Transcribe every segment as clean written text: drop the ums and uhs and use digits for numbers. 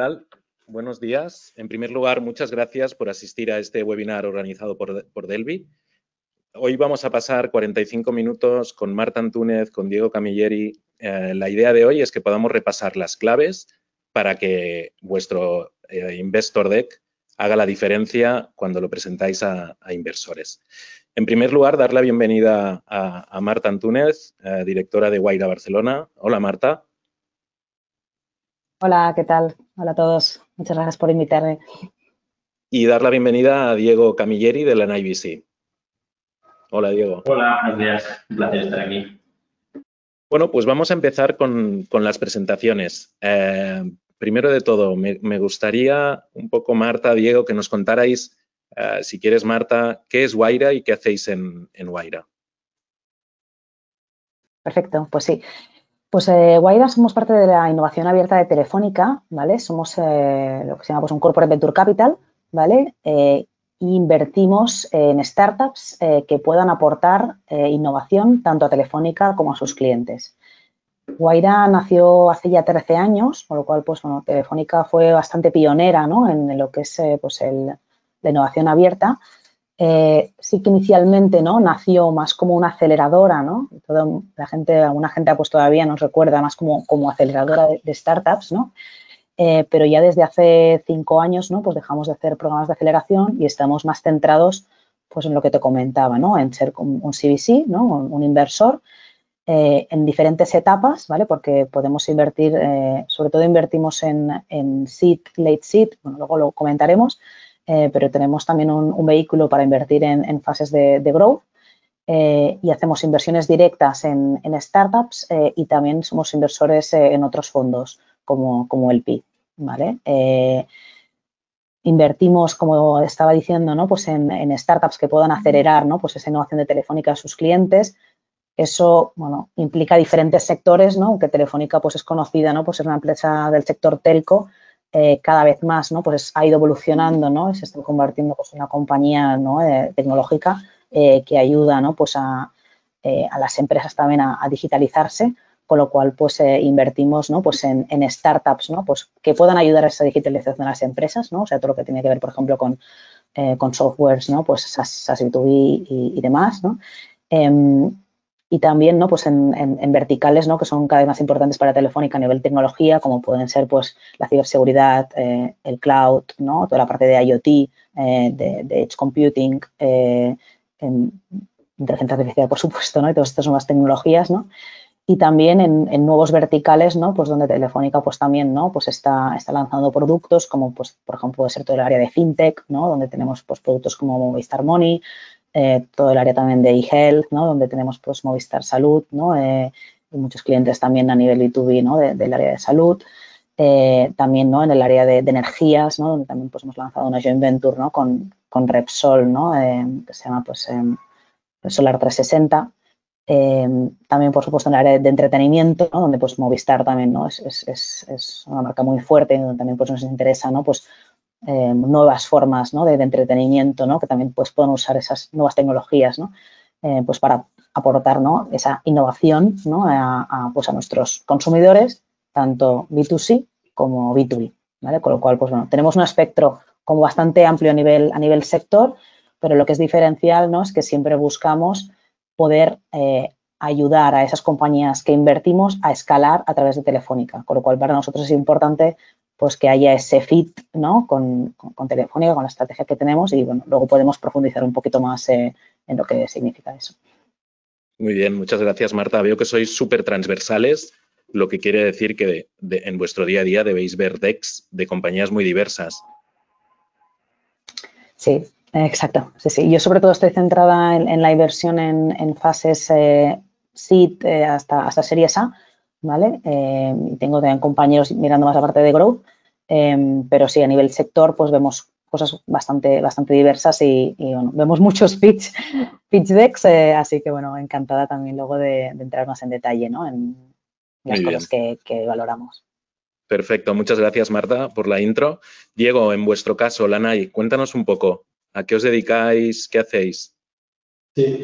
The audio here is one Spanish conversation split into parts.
tal? Buenos días. En primer lugar, muchas gracias por asistir a este webinar organizado por Delvi. Hoy vamos a pasar 45 minutos con Marta Antúnez, con Diego Camilleri. La idea de hoy es que podamos repasar las claves para que vuestro Investor Deck haga la diferencia cuando lo presentáis a inversores. En primer lugar, dar la bienvenida a Marta Antúnez, directora de Wayra Barcelona. Hola, Marta. Hola, ¿qué tal? Hola a todos. Muchas gracias por invitarme. Y dar la bienvenida a Diego Camilleri de la NIBC. Hola, Diego. Hola, buenos días. Un placer estar aquí. Bueno, pues vamos a empezar con las presentaciones. Primero de todo, me gustaría un poco, Marta, Diego, que nos contarais, si quieres, Marta, qué es Wayra y qué hacéis en Wayra. Perfecto, pues sí. Pues Wayra somos parte de la innovación abierta de Telefónica, ¿vale? Somos lo que se llama pues, un Corporate Venture Capital, ¿vale? Invertimos en startups que puedan aportar innovación tanto a Telefónica como a sus clientes. Wayra nació hace ya 13 años, con lo cual, pues, bueno, Telefónica fue bastante pionera, ¿no? En lo que es pues la innovación abierta. Sí que inicialmente, ¿no? Nació más como una aceleradora, ¿no? Alguna gente pues todavía nos recuerda más como aceleradora de startups, ¿no? Pero ya desde hace 5 años, ¿no? Pues dejamos de hacer programas de aceleración y estamos más centrados, pues, en lo que te comentaba, ¿no? En ser un CVC, ¿no? Un inversor en diferentes etapas, ¿vale? Porque podemos invertir, sobre todo invertimos en seed, late seed, bueno, luego lo comentaremos, pero tenemos también un vehículo para invertir en fases de growth y hacemos inversiones directas en startups y también somos inversores en otros fondos como el PI, ¿vale? Invertimos, como estaba diciendo, ¿no? Pues en startups que puedan acelerar, ¿no? Pues esa innovación de Telefónica a sus clientes. Eso, bueno, implica diferentes sectores, ¿no? Aunque Telefónica, pues, es conocida, ¿no? Pues es una empresa del sector telco, cada vez más, ¿no? Pues ha ido evolucionando, ¿no? Se está convirtiendo, pues, en una compañía, ¿no? Tecnológica que ayuda, ¿no? Pues a las empresas también a digitalizarse, con lo cual, pues, invertimos, ¿no? Pues en startups, ¿no? Pues que puedan ayudar a esa digitalización de las empresas, ¿no? O sea, todo lo que tiene que ver, por ejemplo, con softwares, ¿no? Pues SaaS B2B y demás, ¿no? Y también, ¿no? Pues en verticales, ¿no? Que son cada vez más importantes para Telefónica a nivel tecnología, como pueden ser, pues, la ciberseguridad, el cloud, ¿no? Toda la parte de IoT, de edge computing, inteligencia artificial, por supuesto, ¿no? Y todas estas nuevas tecnologías, ¿no? Y también en nuevos verticales, ¿no? Pues donde Telefónica, pues también, ¿no? Pues está lanzando productos como, pues, por ejemplo, puede ser todo el área de FinTech, ¿no? Donde tenemos, pues, productos como Movistar Money, todo el área también de eHealth, ¿no? Donde tenemos, pues, Movistar Salud, ¿no? Y muchos clientes también a nivel B2B, ¿no? Del área de salud. También, ¿no? En el área de energías, ¿no? Donde también, pues, hemos lanzado una joint venture, ¿no? Con Repsol, ¿no? Que se llama, pues, Solar 360. También, por supuesto, en el área de entretenimiento, ¿no? Donde, pues, Movistar también, ¿no? Es una marca muy fuerte, donde también, pues, nos interesa, ¿no? Pues, nuevas formas, ¿no? de entretenimiento, ¿no? Que también, pues, pueden usar esas nuevas tecnologías, ¿no? Pues para aportar, ¿no? Esa innovación, ¿no? Pues a nuestros consumidores, tanto B2C como B2B, ¿vale? Con lo cual, pues, bueno, tenemos un espectro como bastante amplio a nivel sector, pero lo que es diferencial, ¿no? Es que siempre buscamos poder ayudar a esas compañías que invertimos a escalar a través de Telefónica, con lo cual para nosotros es importante, pues, que haya ese fit, ¿no? con Telefónica, con la estrategia que tenemos y, bueno, luego podemos profundizar un poquito más en lo que significa eso. Muy bien, muchas gracias, Marta. Veo que sois súper transversales, lo que quiere decir que en vuestro día a día debéis ver decks de compañías muy diversas. Sí, exacto. Sí. Yo sobre todo estoy centrada en la inversión en fases seed hasta Series A, ¿vale? Y tengo también compañeros mirando más la parte de growth, pero sí, a nivel sector, pues vemos cosas bastante diversas y bueno, vemos muchos pitch decks, así que, bueno, encantada también luego de entrar más en detalle, ¿no? En las cosas que valoramos. Perfecto, muchas gracias, Marta, por la intro. Diego, en vuestro caso, Lanai, cuéntanos un poco, ¿a qué os dedicáis? ¿Qué hacéis? Sí,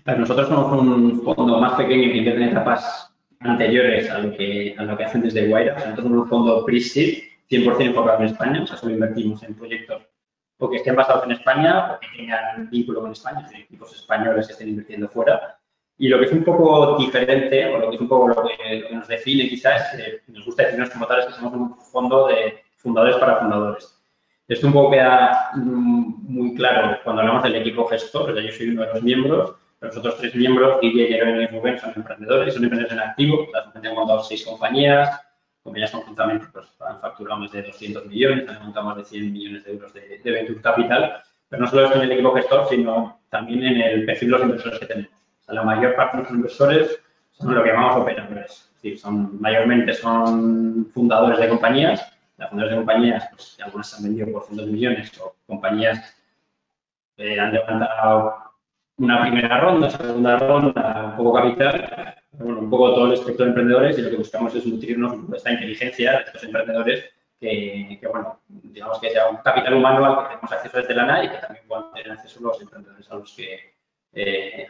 pues nosotros somos un fondo más pequeño que invierte en etapas anteriores a lo que hacen desde Wayra. Nosotros somos un fondo pre-seed 100% enfocados en España, o sea, solo invertimos en proyectos o que estén basados en España o que tengan vínculo con España, es decir, equipos españoles que estén invirtiendo fuera. Y lo que es un poco diferente, o lo que es un poco lo que nos define quizás, nos gusta decirnos como tales que somos un fondo de fundadores para fundadores. Esto un poco queda muy claro cuando hablamos del equipo gestor, o sea, yo soy uno de los miembros, pero los otros 3 miembros, Guille, Jeremy y Rubén, son emprendedores en activo, las han montado 6 compañías conjuntamente pues, han facturado más de 200 millones, han montado más de 100 millones de euros de venture capital, pero no solo en el equipo gestor, sino también en el perfil de los inversores que tenemos. O sea, la mayor parte de los inversores son lo que llamamos operadores, es decir, mayormente son fundadores de compañías. Las fundadores de compañías, pues algunas se han vendido por cientos de millones o compañías han levantado una primera ronda, segunda ronda, un poco capital, bueno, un poco todo el espectro de emprendedores y lo que buscamos es nutrirnos de esta inteligencia de estos emprendedores que, bueno, digamos que sea un capital humano al que tenemos acceso desde la NA y que también puedan tener acceso los emprendedores a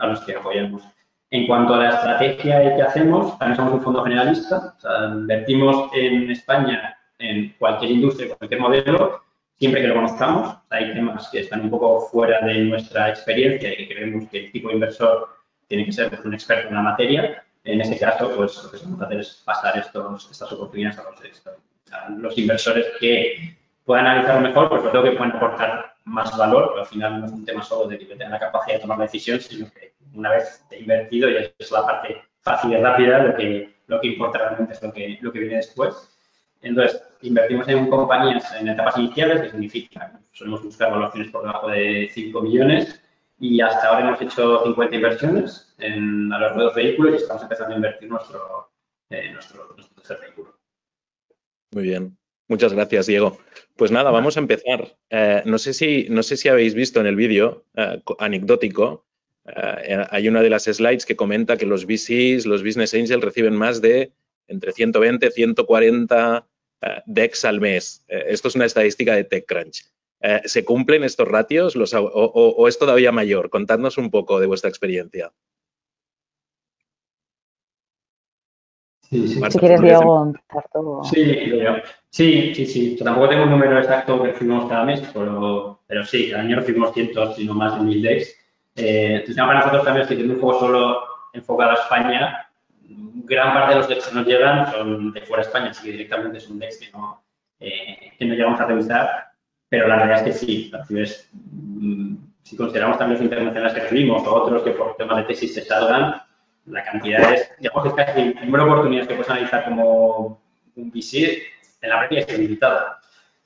los que apoyamos. En cuanto a la estrategia que hacemos, también somos un fondo generalista, o sea, invertimos en España en cualquier industria, cualquier modelo, siempre que lo conozcamos. Hay temas que están un poco fuera de nuestra experiencia y que creemos que el tipo de inversor tiene que ser pues, un experto en la materia. En ese caso, pues lo que vamos a hacer es pasar estas oportunidades a los inversores que puedan analizarlo mejor, pues creo que pueden aportar más valor, pero al final no es un tema solo de que tengan la capacidad de tomar la decisión, sino que una vez invertido y es la parte fácil y rápida, lo que importa realmente es lo que viene después. Entonces, invertimos en compañías en etapas iniciales, que significa, solemos buscar valoraciones por debajo de 5 millones y hasta ahora hemos hecho 50 inversiones a los nuevos vehículos y estamos empezando a invertir nuestro tercer vehículo. Muy bien. Muchas gracias, Diego. Pues nada, vamos a empezar. No sé si habéis visto en el vídeo anecdótico, hay una de las slides que comenta que los VCs, los Business Angels, reciben más de entre 120 y 140 DEX al mes. Esto es una estadística de TechCrunch. ¿Se cumplen estos ratios o es todavía mayor? Contadnos un poco de vuestra experiencia. Sí. Marta, si quieres, Diego, empezar tú. Sí. Yo tampoco tengo un número exacto que recibimos cada mes, pero sí, cada año recibimos cientos, sino más de 1000 DEX. El tema para nosotros también es que tiene un juego solo enfocado a España. Gran parte de los DEX que nos llegan son de fuera de España, así que directamente son DEX que no llegamos a revisar, pero la realidad es que sí, si consideramos también los internacionales que recibimos o otros que por temas de tesis se salgan, la cantidad es, digamos que es casi el número de oportunidades que puedes analizar como un VC en la práctica es ilimitado.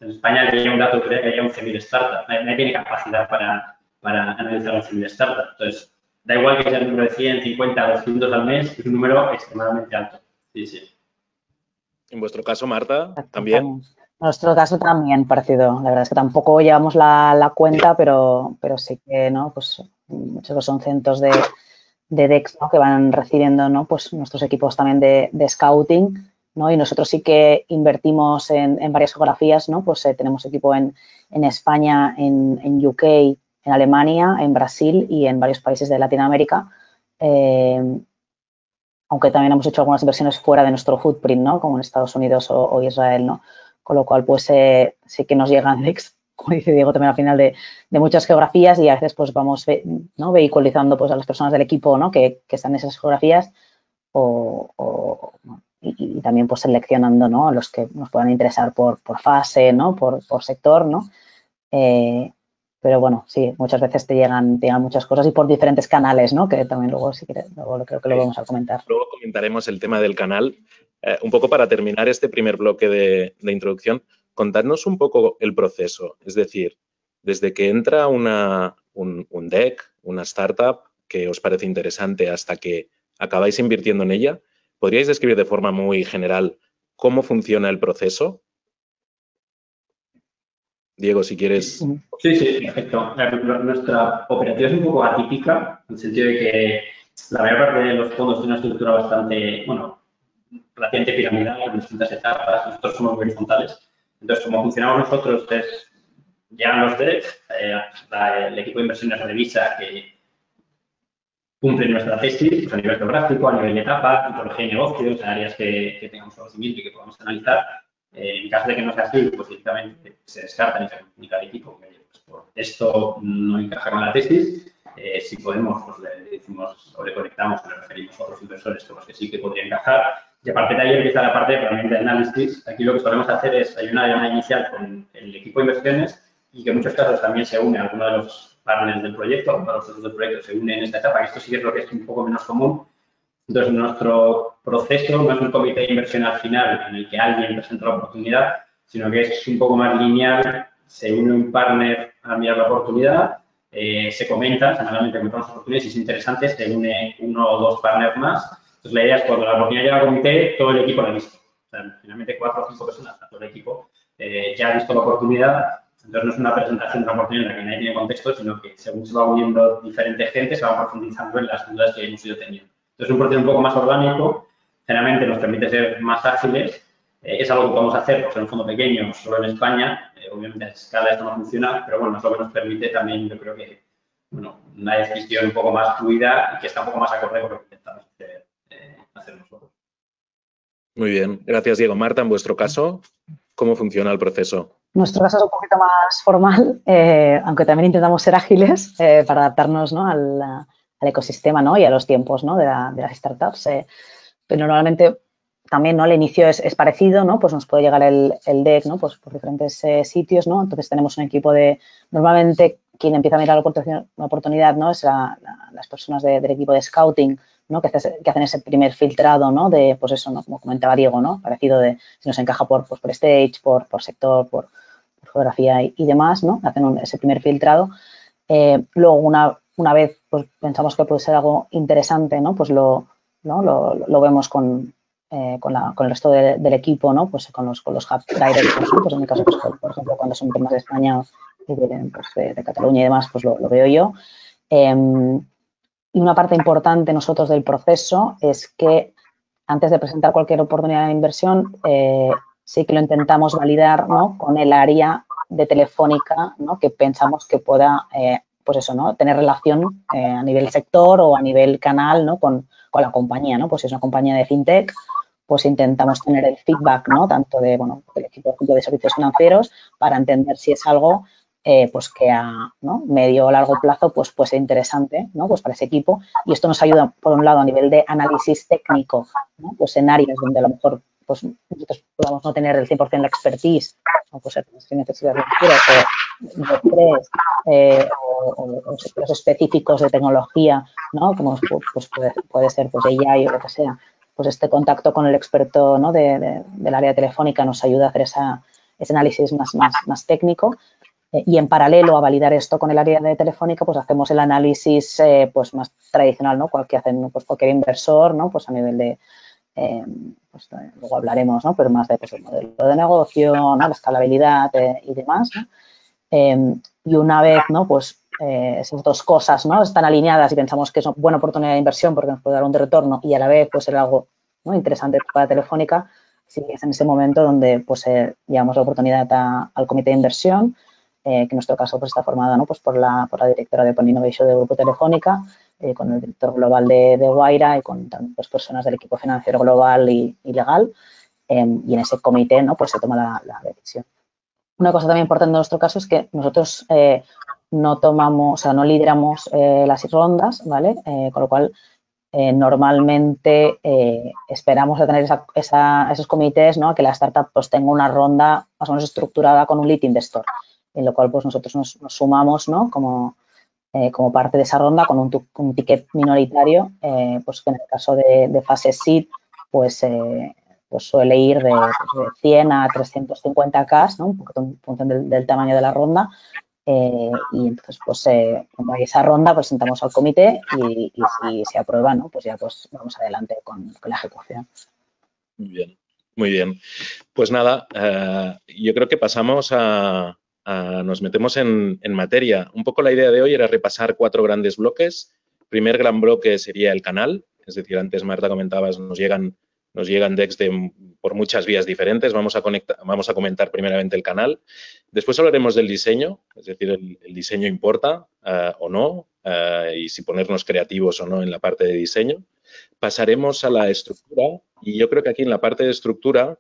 En España había un dato que había 11.000 startups, nadie tiene capacidad para analizar 11.000 startups. Entonces, da igual que sea el número de 100, 50, 200 al mes, es un número extremadamente alto. Sí. En vuestro caso, Marta, ¿también? En nuestro caso también parecido. La verdad es que tampoco llevamos la cuenta, pero sí que, ¿no? Pues muchos son cientos de DEX, ¿no? Que van recibiendo, ¿no? Pues nuestros equipos también de scouting, ¿no? Y nosotros sí que invertimos en varias geografías, ¿no? Pues tenemos equipo en España, en UK, en Alemania, en Brasil y en varios países de Latinoamérica. Aunque también hemos hecho algunas inversiones fuera de nuestro footprint, ¿no? Como en Estados Unidos o Israel, ¿no? Con lo cual, pues sí que nos llegan DEX, como dice Diego también al final, de muchas geografías y a veces pues vamos, ¿no? Vehiculizando pues a las personas del equipo, ¿no? Que están en esas geografías y también pues seleccionando, ¿no? Los que nos puedan interesar por fase, ¿no? Por sector, ¿no? Pero bueno, sí, muchas veces te llegan muchas cosas y por diferentes canales, ¿no? Que también luego, si quieres, creo que lo vamos a comentar. Luego comentaremos el tema del canal. Un poco para terminar este primer bloque de introducción, contadnos un poco el proceso. Es decir, desde que entra un DEC, una startup que os parece interesante hasta que acabáis invirtiendo en ella, ¿podríais describir de forma muy general cómo funciona el proceso? Diego, si quieres. Sí, perfecto. Nuestra operativa es un poco atípica, en el sentido de que la mayor parte de los fondos tiene una estructura bastante, relativamente piramidal, en distintas etapas. Nosotros somos muy horizontales. Entonces, como funcionamos nosotros, llegan los DEX, el equipo de inversiones revisa que cumplen nuestra tesis pues, a nivel geográfico, a nivel de etapa, tipología de negocios, áreas que tengamos conocimiento y que podamos analizar. En caso de que no sea así, pues directamente se descartan y se comunica al equipo que pues, por esto no encaja con la tesis. Si podemos, pues le decimos o le conectamos o le referimos a otros inversores con los que sí que podría encajar. Y a partir de ahí empieza la parte realmente de análisis. Aquí lo que solemos hacer es, hay una llamada inicial con el equipo de inversiones y que en muchos casos también se une a alguno de los partners del proyecto, alguno de los socios del proyecto se une en esta etapa, que esto sí que es lo que es un poco menos común. Entonces, nuestro proceso no es un comité de inversión al final en el que alguien presenta la oportunidad, sino que es un poco más lineal, se une un partner a mirar la oportunidad, se comenta, semanalmente comentamos oportunidades y si es interesante, se une uno o dos partners más. Entonces, la idea es cuando la oportunidad llega al comité, todo el equipo la ha visto. O sea, finalmente 4 o 5 personas, todo el equipo, ya ha visto la oportunidad. Entonces, no es una presentación de la oportunidad en la que nadie tiene contexto, sino que según se va uniendo diferente gente, se va profundizando en las dudas que hemos ido teniendo. Entonces, un proceso un poco más orgánico, generalmente nos permite ser más ágiles. Es algo que podemos hacer, pues en un fondo pequeño, solo en España. Obviamente a escala esto no funciona, pero bueno, es lo que nos permite también, yo creo que, bueno, una decisión un poco más fluida y que está un poco más acorde con lo que intentamos hacer nosotros. Muy bien, gracias Diego. Marta, en vuestro caso, ¿cómo funciona el proceso? Nuestro caso es un poquito más formal, aunque también intentamos ser ágiles para adaptarnos, ¿no?, al ecosistema, ¿no?, y a los tiempos, ¿no?, de las startups. Pero normalmente también, ¿no?, el inicio es parecido, ¿no? Pues nos puede llegar el deck, ¿no?, pues por diferentes sitios, ¿no? Entonces tenemos un equipo de, normalmente quien empieza a mirar la oportunidad, ¿no?, es las personas del equipo de scouting, ¿no?, que hacen ese primer filtrado, ¿no?, de, pues eso, ¿no?, como comentaba Diego, ¿no?, parecido de si nos encaja por stage, por sector, por fotografía y demás, ¿no? Hacen ese primer filtrado. Luego, una vez pues, pensamos que puede ser algo interesante, ¿no? Pues lo vemos con el resto del equipo, ¿no? Pues con los hub directors, ¿no? Pues en mi caso, pues, por ejemplo, cuando son temas de España y de Cataluña y demás, pues lo veo yo. Y una parte importante nosotros del proceso es que antes de presentar cualquier oportunidad de inversión, sí que lo intentamos validar, ¿no?, con el área de Telefónica, ¿no?, que pensamos que pueda, pues eso, ¿no?, tener relación a nivel sector o a nivel canal, ¿no?, con la compañía, ¿no? Pues si es una compañía de fintech, pues intentamos tener el feedback, ¿no?, tanto de, bueno, del equipo de servicios financieros para entender si es algo pues que a, ¿no?, medio o largo plazo pues puede ser interesante, ¿no?, pues para ese equipo. Y esto nos ayuda, por un lado, a nivel de análisis técnico, ¿no?, pues en áreas donde a lo mejor pues nosotros podamos no tener el 100% la expertise, o pues sin necesidad de o sectores específicos de tecnología, ¿no?, como pues puede ser pues AI o lo que sea. Pues este contacto con el experto, ¿no?, del área telefónica nos ayuda a hacer ese análisis más técnico. Y en paralelo a validar esto con el área de Telefónica, pues hacemos el análisis pues más tradicional, ¿no?, que hacen pues cualquier inversor, ¿no?, pues a nivel de, pues luego hablaremos, ¿no?, pero más de pues, el modelo de negocio, ¿no?, la escalabilidad y demás, ¿no? Y una vez, ¿no?, pues esas dos cosas, ¿no?, están alineadas y pensamos que es una buena oportunidad de inversión porque nos puede dar un retorno y a la vez pues ser algo, ¿no?, interesante para Telefónica, sí es en ese momento donde pues llevamos la oportunidad al comité de inversión, que en nuestro caso pues está formada, ¿no?, pues por la directora de Open Innovation del Grupo Telefónica, con el director global de Wayra y con pues, personas del equipo financiero global y legal, y en ese comité, ¿no?, pues se toma la decisión. Una cosa también importante en nuestro caso es que nosotros no tomamos, o sea, no lideramos las rondas, ¿vale? Con lo cual, normalmente esperamos a tener esos comités, ¿no?, a que la startup pues tenga una ronda más o menos estructurada con un lead investor, en lo cual pues nosotros nos sumamos, ¿no?, como parte de esa ronda con un ticket minoritario, pues que en el caso de fase seed, pues suele ir de 100 a 350K, ¿no?, un poco en función del tamaño de la ronda. Y entonces, pues, cuando hay esa ronda, presentamos al comité y si se aprueba, ¿no?, pues ya pues vamos adelante con la ejecución. Muy bien, muy bien. Pues nada, yo creo que pasamos nos metemos en materia. Un poco la idea de hoy era repasar 4 grandes bloques. El primer gran bloque sería el canal, es decir, antes Marta comentabas, nos llegan decks por muchas vías diferentes. Vamos a comentar primeramente el canal. Después hablaremos del diseño, es decir, el diseño importa o no, y si ponernos creativos o no en la parte de diseño. Pasaremos a la estructura y yo creo que aquí en la parte de estructura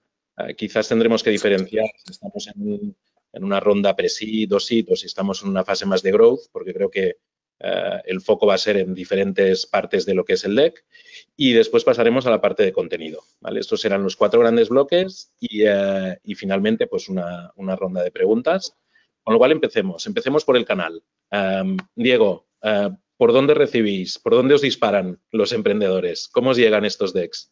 quizás tendremos que diferenciar si estamos en una ronda pre-seed o seed o si estamos en una fase más de growth, porque creo que el foco va a ser en diferentes partes de lo que es el deck. Y después pasaremos a la parte de contenido, ¿vale? Estos serán los 4 grandes bloques y finalmente, pues, una ronda de preguntas. Con lo cual, empecemos. Empecemos por el canal. Diego, ¿por dónde recibís? ¿Por dónde os disparan los emprendedores? ¿Cómo os llegan estos decks?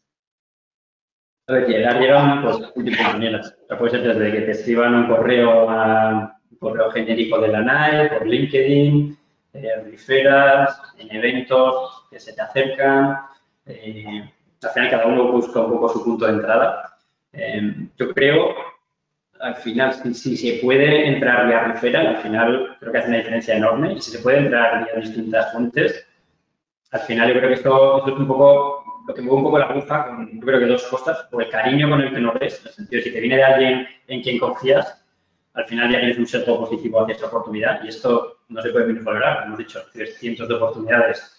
Llegan pues, de múltiples maneras. O sea, puede ser desde que te escriban un correo genérico de la NAE, por LinkedIn, referrals, en eventos que se te acercan. Al final cada uno busca un poco su punto de entrada. Yo creo, al final, si se puede entrar vía referral, al final creo que hace una diferencia enorme. Y si se puede entrar vía distintas fuentes, al final yo creo que esto es un poco lo que mueve un poco la aguja con, yo creo que 2 cosas. Por el cariño con el que nos ves, en el sentido de si te viene de alguien en quien confías, al final ya tienes un sesgo positivo hacia esta oportunidad y esto no se puede valorar. Hemos dicho, tienes cientos de oportunidades.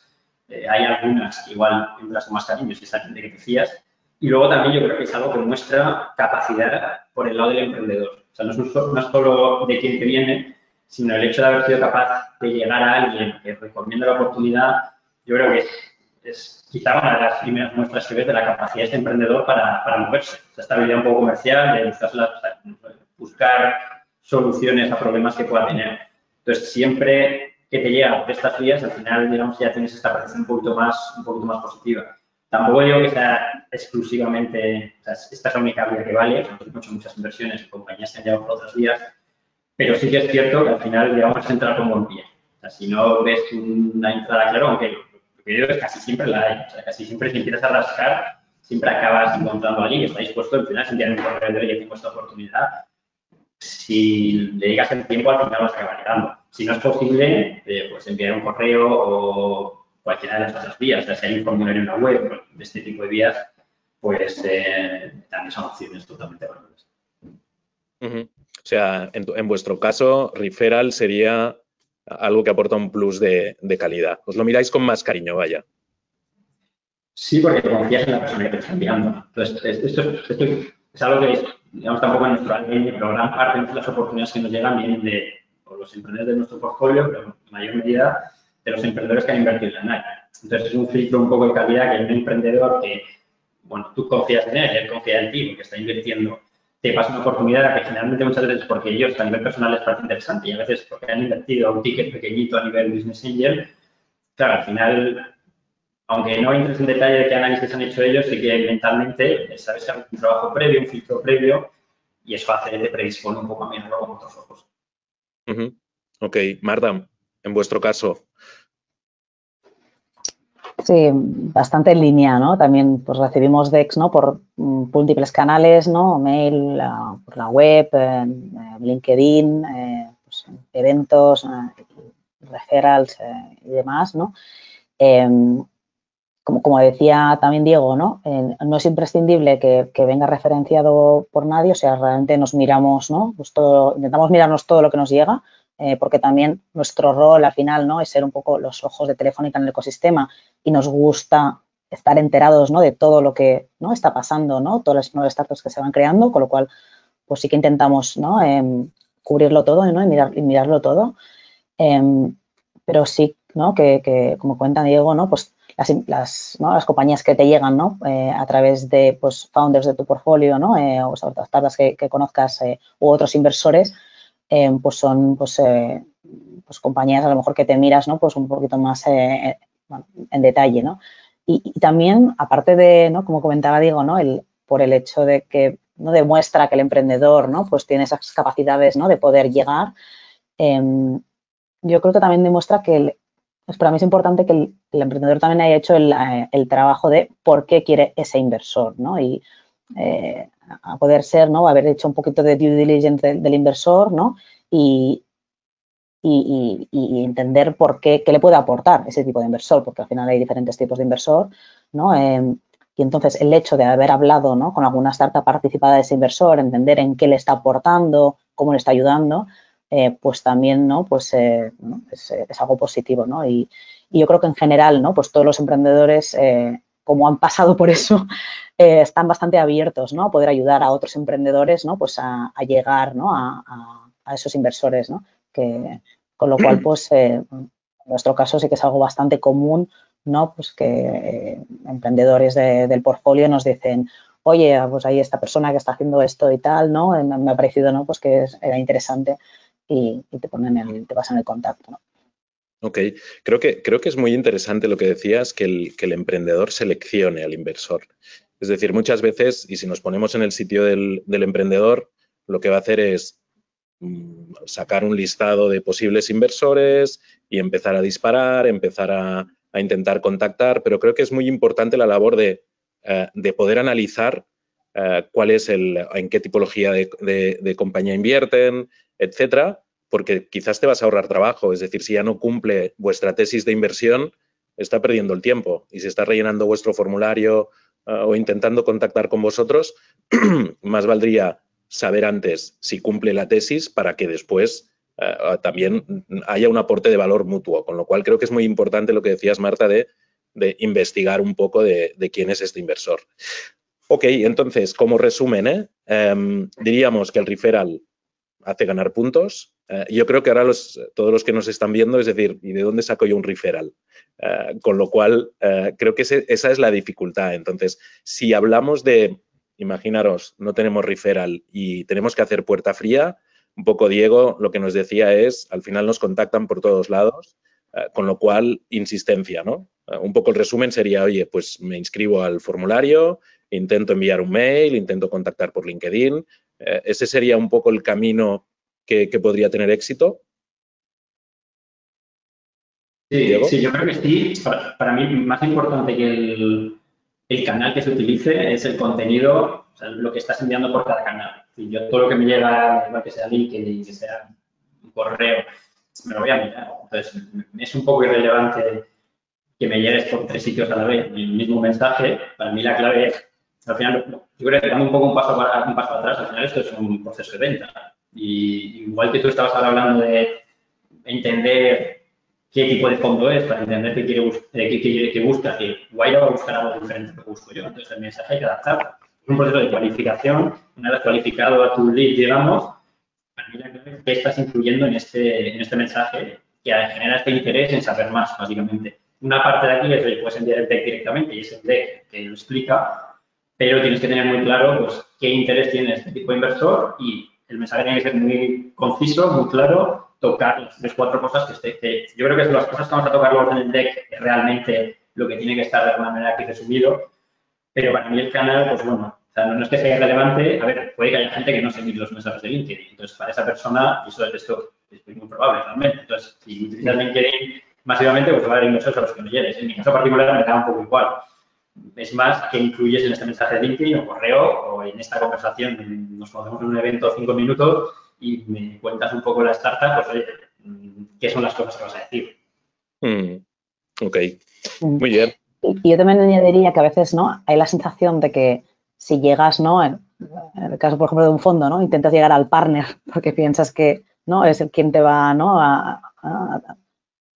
Hay algunas que igual entras con más cariño si es alguien de que te fías. Y luego también yo creo que es algo que muestra capacidad por el lado del emprendedor. O sea, no es solo de quién te viene, sino el hecho de haber sido capaz de llegar a alguien que recomienda la oportunidad. Yo creo que es quizá una de las primeras muestras que ves de la capacidad de este emprendedor para moverse. O sea, esta habilidad un poco comercial, de buscar soluciones a problemas que pueda tener. Entonces, siempre que te llega de estas vías, al final, digamos, ya tienes esta percepción un poquito más positiva. Tampoco digo que sea exclusivamente, o sea, esta es la única vía que vale, hemos hecho muchas inversiones en compañías que han llegado por otras vías, pero sí que es cierto que al final, digamos, entrar con buen pie. O sea, si no ves una entrada clara, aunque lo que digo es casi siempre la hay, o sea, casi siempre si empiezas a rascar, siempre acabas encontrando a alguien que está dispuesto al final a enviar un correo de que tengo esta oportunidad. Si le digas el tiempo, al final vas a acabar llegando. Si no es posible, pues enviar un correo o cualquiera de las otras vías. O sea, si hay un formulario en la web de este tipo de vías, pues también son opciones totalmente válidas. O sea, en vuestro caso, referral sería algo que aporta un plus de calidad. Os lo miráis con más cariño, vaya. Sí, porque confías en la persona que te está enviando. Entonces, esto es algo que, digamos, tampoco en nuestro ADN, pero gran parte de las oportunidades que nos llegan vienen de los emprendedores de nuestro portfolio, pero en mayor medida de los emprendedores que han invertido en la NAE. Entonces, es un filtro un poco de calidad que hay un emprendedor que, bueno, tú confías en él confía en ti porque está invirtiendo, te pasa una oportunidad que generalmente muchas veces porque ellos a nivel personal les parece interesante y a veces porque han invertido un ticket pequeñito a nivel business angel, claro, al final, aunque no entres en detalle de qué análisis han hecho ellos, sí que mentalmente sabes que hay un trabajo previo, un filtro previo y eso hace te predispone un poco a mirarlo con otros ojos. Ok, Marta, en vuestro caso. Sí, bastante en línea, ¿no? También pues recibimos decks, ¿no? Por múltiples canales, ¿no? Mail, por la web, LinkedIn, pues, eventos, referrals y demás, ¿no? Como decía también Diego, ¿no? No es imprescindible que venga referenciado por nadie, o sea, realmente nos miramos, ¿no? Pues intentamos mirarnos todo lo que nos llega, porque también nuestro rol al final, ¿no? Es ser un poco los ojos de Telefónica en el ecosistema y nos gusta estar enterados, ¿no? De todo lo que, ¿no? Está pasando, ¿no? Todas las nuevas startups que se van creando, con lo cual, pues sí que intentamos, ¿no? Cubrirlo todo, ¿no? Y mirarlo todo. Pero sí, ¿no? Que como cuenta Diego, ¿no? Pues las compañías que te llegan, ¿no? A través de, pues, founders de tu portfolio, ¿no? O startups que conozcas u otros inversores, pues son, pues compañías a lo mejor que te miras, ¿no? Pues un poquito más bueno, en detalle, ¿no? Y también, aparte de, ¿no? Como comentaba Diego, ¿no? Por el hecho de que no demuestra que el emprendedor, ¿no? Pues tiene esas capacidades, ¿no? De poder llegar. Yo creo que también demuestra que pues para mí es importante que el emprendedor también haya hecho el trabajo de por qué quiere ese inversor, ¿no? Y a poder ser, ¿no? Haber hecho un poquito de due diligence del inversor, ¿no? Y entender por qué le puede aportar ese tipo de inversor, porque al final hay diferentes tipos de inversor, ¿no? Y entonces el hecho de haber hablado, ¿no? Con alguna startup participada de ese inversor, entender en qué le está aportando, cómo le está ayudando, pues también, ¿no? Pues ¿no? Es algo positivo, ¿no? Y yo creo que en general, ¿no? Pues todos los emprendedores como han pasado por eso, están bastante abiertos, ¿no? A poder ayudar a otros emprendedores, ¿no? Pues a llegar, ¿no? A esos inversores, ¿no? Con lo cual, pues, en nuestro caso sí que es algo bastante común, ¿no? Pues que emprendedores del portfolio nos dicen, oye, pues hay esta persona que está haciendo esto y tal, ¿no? Me ha parecido, ¿no? Pues que era interesante y te pasan el contacto, ¿no? Ok, creo que es muy interesante lo que decías, que el emprendedor seleccione al inversor. Es decir, muchas veces, y si nos ponemos en el sitio del emprendedor, lo que va a hacer es sacar un listado de posibles inversores y empezar a disparar, empezar a intentar contactar, pero creo que es muy importante la labor de poder analizar cuál es en qué tipología de compañía invierten, etcétera, porque quizás te vas a ahorrar trabajo. Es decir, si ya no cumple vuestra tesis de inversión, está perdiendo el tiempo. Y si está rellenando vuestro formulario o intentando contactar con vosotros, más valdría saber antes si cumple la tesis para que después también haya un aporte de valor mutuo. Con lo cual creo que es muy importante lo que decías, Marta, de investigar un poco de quién es este inversor. Ok, entonces, como resumen, diríamos que el referral hace ganar puntos. Yo creo que ahora todos los que nos están viendo, es decir, ¿y de dónde saco yo un referral? Con lo cual, creo que esa es la dificultad. Entonces, si hablamos de, imaginaros, no tenemos referral y tenemos que hacer puerta fría, un poco Diego lo que nos decía es, al final nos contactan por todos lados, con lo cual, insistencia, ¿no? Un poco el resumen sería, oye, pues me inscribo al formulario, intento enviar un mail, intento contactar por LinkedIn. Ese sería un poco el camino que podría tener éxito. Sí, sí, yo creo que sí. Para mí, más importante que el canal que se utilice es el contenido, o sea, lo que estás enviando por cada canal. Yo todo lo que me llega, igual que sea LinkedIn, que sea un correo, me lo voy a mirar. Entonces, es un poco irrelevante que me llegues por 3 sitios a la vez el mismo mensaje. Para mí la clave es, al final, yo creo que dando un poco un paso atrás, al final esto es un proceso de venta. Y igual que tú estabas ahora hablando de entender qué tipo de fondo es, para entender qué busca, que Guaira va a buscar algo diferente de lo que busco yo. Entonces, el mensaje hay que adaptarlo. Es un proceso de cualificación. Una vez cualificado a tu lead, digamos, para mí la clave es qué estás incluyendo en este mensaje que genera este interés en saber más, básicamente. Una parte de aquí es que puedes enviar el deck directamente y es el deck que lo explica, pero tienes que tener muy claro pues, qué interés tiene este tipo de inversor y el mensaje tiene que ser muy conciso, muy claro, tocar las 3 o 4 cosas que yo creo que las cosas que vamos a tocar luego en el deck es realmente lo que tiene que estar de alguna manera aquí resumido, pero para mí el canal, pues bueno, o sea, no es que sea irrelevante, a ver, puede que haya gente que no se mire los mensajes de LinkedIn, entonces para esa persona, y eso es muy probable realmente, entonces si utilizas LinkedIn masivamente, pues va a haber inversores a los que no llegues. En mi caso particular me da un poco igual. Es más que incluyes en este mensaje de LinkedIn o correo o en esta conversación, nos conocemos en un evento 5 minutos y me cuentas un poco la startup, pues oye, ¿qué son las cosas que vas a decir? Ok, muy bien. Y yo también añadiría que a veces, ¿no? Hay la sensación de que si llegas, ¿no? En el caso, por ejemplo, de un fondo, ¿no? Intentas llegar al partner porque piensas que, ¿no? Es el quien te va, ¿no?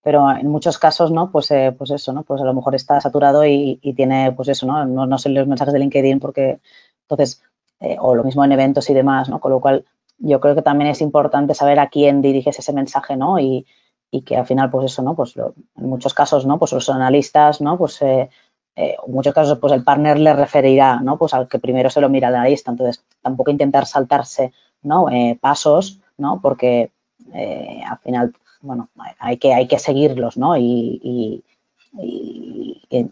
Pero en muchos casos, ¿no? Pues eso, ¿no? Pues a lo mejor está saturado y tiene, pues eso, ¿no? No sé los mensajes de LinkedIn porque, entonces, o lo mismo en eventos y demás, ¿no? Con lo cual, yo creo que también es importante saber a quién diriges ese mensaje, ¿no? Y que al final, pues eso, ¿no? Pues en muchos casos, ¿no? Pues los analistas, ¿no? Pues en muchos casos, pues el partner le referirá, ¿no? Pues al que primero se lo mira el analista. Entonces, tampoco intentar saltarse, ¿no? Pasos, ¿no? Porque al final, bueno, hay que seguirlos, ¿no? Y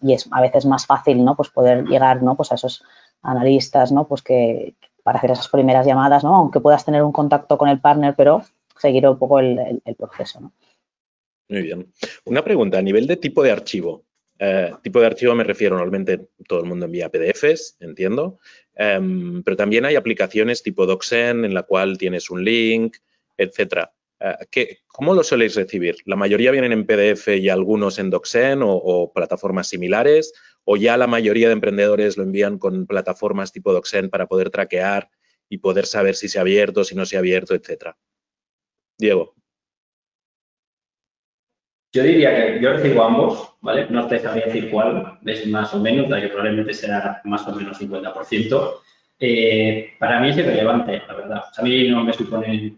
es a veces más fácil, ¿no? Pues poder llegar, ¿no? Pues a esos analistas, ¿no? Pues que para hacer esas primeras llamadas, ¿no? Aunque puedas tener un contacto con el partner, pero seguir un poco el proceso, ¿no? Muy bien. Una pregunta, a nivel de tipo de archivo. Tipo de archivo me refiero, normalmente todo el mundo envía PDFs, entiendo, pero también hay aplicaciones tipo DocSend en la cual tienes un link, etcétera. ¿Cómo lo soléis recibir? ¿La mayoría vienen en PDF y algunos en DocSend o plataformas similares? ¿O ya la mayoría de emprendedores lo envían con plataformas tipo DocSend para poder traquear y poder saber si se ha abierto, si no se ha abierto, etcétera? Diego. Yo diría que yo recibo ambos. ¿vale? No te sabría decir cuál es más o menos, la que probablemente será más o menos 50%. Para mí es irrelevante, la verdad. O sea, a mí no me supone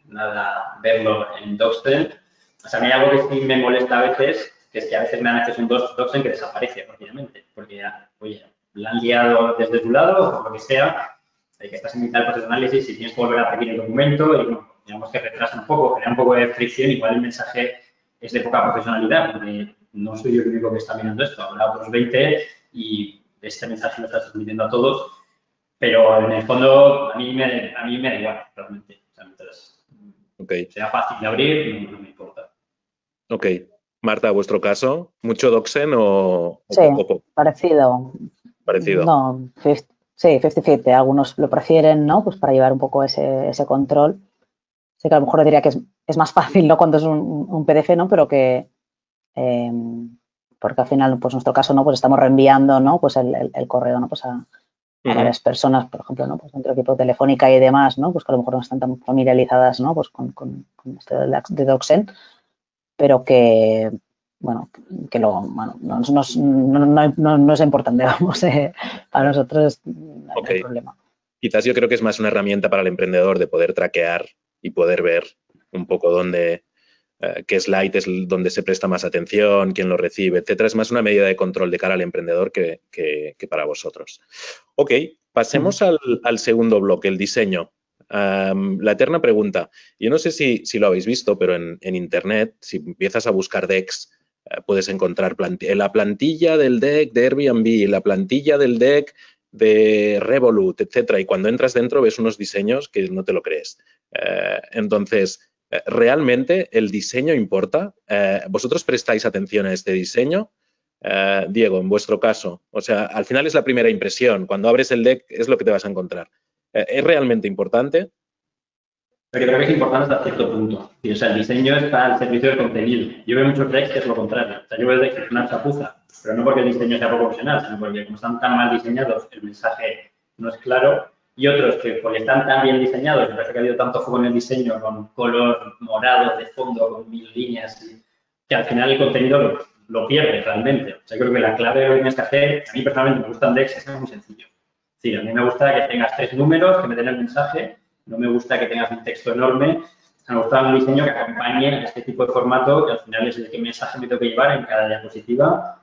nada verlo en DocSend. O sea, a mí hay algo que sí me molesta a veces, que es que a veces me dan acceso a un DocSend que desaparece rápidamente, porque ya, oye, la han liado desde tu lado o por lo que sea, que estás en mitad del proceso de análisis y tienes que volver a repetir el documento y, bueno, digamos que retrasa un poco, genera un poco de fricción, igual el mensaje es de poca profesionalidad, porque no soy yo el único que está mirando esto, habrá otros 20 y este mensaje lo estás transmitiendo a todos, pero en el fondo a mí me da igual, realmente. O sea, mientras sea fácil de abrir, no me importa. Ok. Marta, ¿vuestro caso? ¿Mucho DocSend o Sí, poco? parecido. Parecido. No, sí, 50-50. Algunos lo prefieren, ¿no? Pues para llevar un poco ese control. Sé que a lo mejor diría que es más fácil, ¿no? Cuando es un PDF, ¿no? Pero que, porque al final, pues en nuestro caso, ¿no? Pues estamos reenviando, ¿no? Pues el correo, ¿no? Pues a varias personas, por ejemplo, ¿no? Pues dentro del equipo Telefónica y demás, ¿no? Pues que a lo mejor no están tan familiarizadas, ¿no? Pues con esto de DocSend, pero que, bueno, que bueno, no es importante, vamos, para nosotros no hay problema. Quizás yo creo que es más una herramienta para el emprendedor de poder traquear y poder ver un poco dónde, qué slide es donde se presta más atención, quién lo recibe, etcétera. Es más una medida de control de cara al emprendedor que para vosotros. Ok, pasemos al segundo bloque, el diseño. La eterna pregunta. Yo no sé si lo habéis visto, pero en Internet, si empiezas a buscar decks, puedes encontrar la plantilla del deck de Airbnb, la plantilla del deck de Revolut, etcétera. Y cuando entras dentro ves unos diseños que no te lo crees. Entonces, ¿realmente el diseño importa? ¿Vosotros prestáis atención a este diseño? Diego, en vuestro caso, o sea, al final es la primera impresión. Cuando abres el deck es lo que te vas a encontrar. ¿Es realmente importante? Pero yo creo que es importante hasta cierto punto. O sea, el diseño está al servicio del contenido. Yo veo muchos decks que es lo contrario. O sea, yo veo decks que es una chapuza, pero no porque el diseño sea poco profesional, sino porque como están tan mal diseñados, el mensaje no es claro. Y otros que porque están tan bien diseñados, me parece que ha habido tanto foco en el diseño, con color morado de fondo, con 1000 líneas, que al final el contenido lo pierde realmente. O sea, creo que la clave de lo que tienes que hacer, a mí personalmente me gustan decks, es muy sencillo. Es decir, a mí me gusta que tengas 3 números, que me den el mensaje. No me gusta que tengas un texto enorme. Me gusta un diseño que acompañe este tipo de formato, que al final es el que mensaje me tengo que llevar en cada diapositiva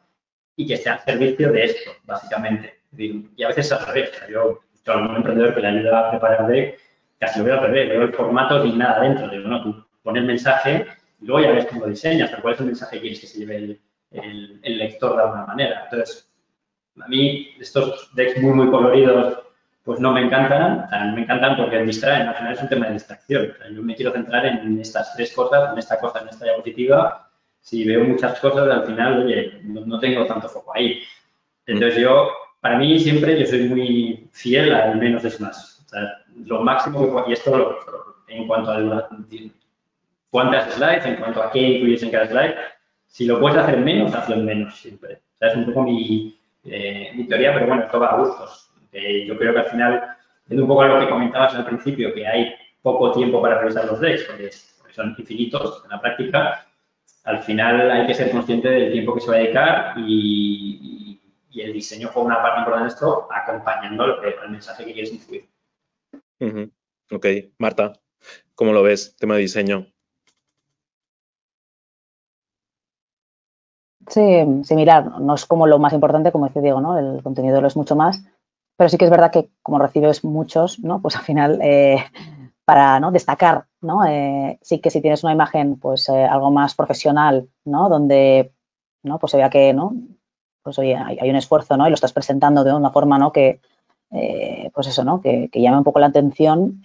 y que esté al servicio de esto, básicamente. Y a veces al revés. Yo a algún emprendedor que le ayuda a preparar deck, casi lo veo al revés. Veo el formato sin nada dentro. Digo, no, tú pones el mensaje y luego ya ves cómo lo diseñas, pero cuál es el mensaje que quieres que se lleve el lector de alguna manera. Entonces, a mí estos decks muy coloridos pues no me encantan, o sea, me encantan porque distraen, al final es un tema de distracción. O sea, yo me quiero centrar en estas 3 cosas, en esta cosa, en esta diapositiva. Si veo muchas cosas, al final, oye, no tengo tanto foco ahí. Entonces yo, para mí siempre, yo soy muy fiel al menos es más. O sea, lo máximo, y esto en cuanto a cuántas slides, en cuanto a qué incluyes en cada slide, si lo puedes hacer menos, hazlo en menos siempre. O sea, es un poco mi teoría, pero bueno, esto va a gustos. Yo creo que al final, es un poco lo que comentabas al principio, que hay poco tiempo para revisar los decks, porque son infinitos en la práctica. Al final hay que ser consciente del tiempo que se va a dedicar y el diseño fue una parte importante de esto, acompañando al mensaje que quieres incluir. Ok, Marta, ¿cómo lo ves? Tema de diseño. Sí, similar. No es como lo más importante, como dice Diego, ¿no? El contenido lo es mucho más. Pero sí que es verdad que como recibes muchos, ¿no? Pues al final, para ¿no? destacar, ¿no? Sí que si tienes una imagen, pues algo más profesional, ¿no? Donde, ¿no? Pues se vea que, ¿no? Pues oye, hay un esfuerzo, ¿no? Y lo estás presentando de una forma, ¿no? Que, pues eso, ¿no? Que llame un poco la atención,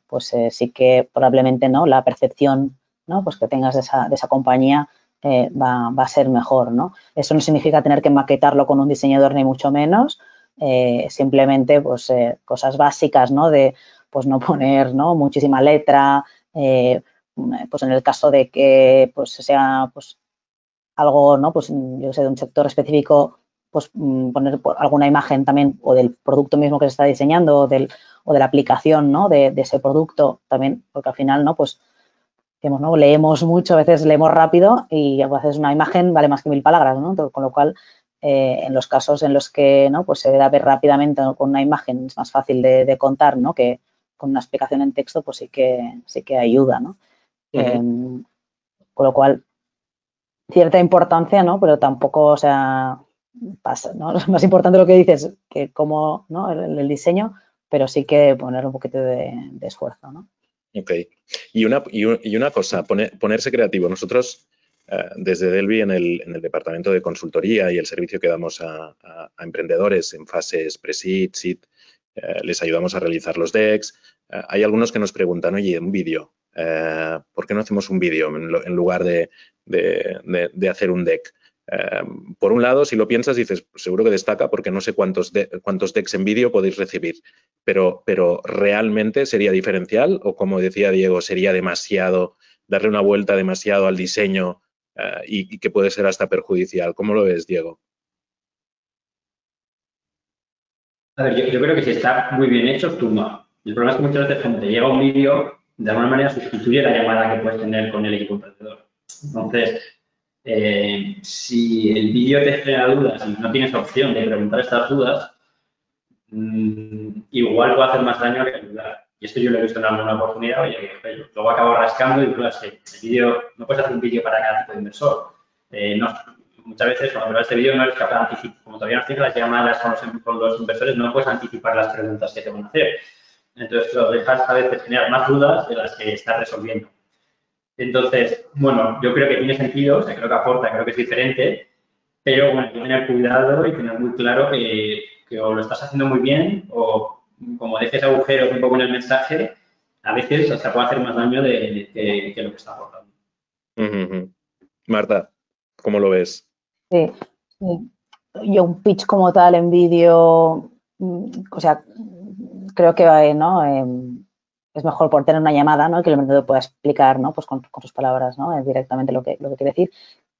pues sí que probablemente, ¿no? La percepción, ¿no? Pues que tengas de esa compañía va a ser mejor, ¿no? Eso no significa tener que maquetarlo con un diseñador ni mucho menos, simplemente pues cosas básicas, ¿no? De pues no poner, ¿no? Muchísima letra, pues en el caso de que pues sea pues algo, ¿no? Pues yo sé, de un sector específico, pues poner alguna imagen también o del producto mismo que se está diseñando o de la aplicación, ¿no? De ese producto también, porque al final, ¿no? Pues ¿no? Leemos mucho, a veces leemos rápido y a veces una imagen vale más que 1000 palabras, ¿no? Entonces, con lo cual, en los casos en los que, ¿no? Pues se debe ver rápidamente, ¿no? Con una imagen es más fácil de contar, ¿no? Que con una explicación en texto, pues sí que ayuda, ¿no? Con lo cual, cierta importancia, ¿no? Pero tampoco, o sea, pasa, ¿no? Es más importante lo que dices que cómo, ¿no? El diseño, pero sí que poner un poquito de esfuerzo, ¿no? Ok. Y una cosa, ponerse creativo. Nosotros, desde Delvi, en el departamento de consultoría y el servicio que damos a emprendedores en fases pre-seed, seed, les ayudamos a realizar los decks. Hay algunos que nos preguntan, oye, un vídeo, ¿por qué no hacemos un vídeo en lugar de hacer un deck? Por un lado, si lo piensas, dices, pues seguro que destaca porque no sé cuántos decks en vídeo podéis recibir, pero ¿realmente sería diferencial o, como decía Diego, sería demasiado, darle una vuelta demasiado al diseño y que puede ser hasta perjudicial? ¿Cómo lo ves, Diego? A ver, yo creo que si está muy bien hecho, suma. El problema es que muchas veces cuando te llega un vídeo, de alguna manera sustituye la llamada que puedes tener con el equipo emprendedor. Entonces, si el vídeo te genera dudas y no tienes opción de preguntar estas dudas, igual puede hacer más daño que ayudar. Y esto yo lo he visto en alguna oportunidad, oye, que luego acabo rascando y claro, el vídeo, no puedes hacer un vídeo para cada tipo de inversor. Muchas veces cuando grabas este vídeo no eres capaz de anticipar, como todavía no tienes las llamadas con los inversores, no puedes anticipar las preguntas que te van a hacer. Entonces, lo dejas a veces generar más dudas de las que estás resolviendo. Entonces, bueno, yo creo que tiene sentido, o sea, creo que aporta, creo que es diferente, pero bueno, hay que tener cuidado y tener muy claro que o lo estás haciendo muy bien o como dejes agujeros un poco en el mensaje, a veces hasta puede hacer más daño que lo que está aportando. Marta, ¿cómo lo ves? Sí, sí. Yo un pitch como tal en vídeo, o sea, creo que ¿no? Es mejor por tener una llamada, ¿no? Que el emprendedor pueda explicar, ¿no? Pues con sus palabras, ¿no? Directamente lo que quiere decir.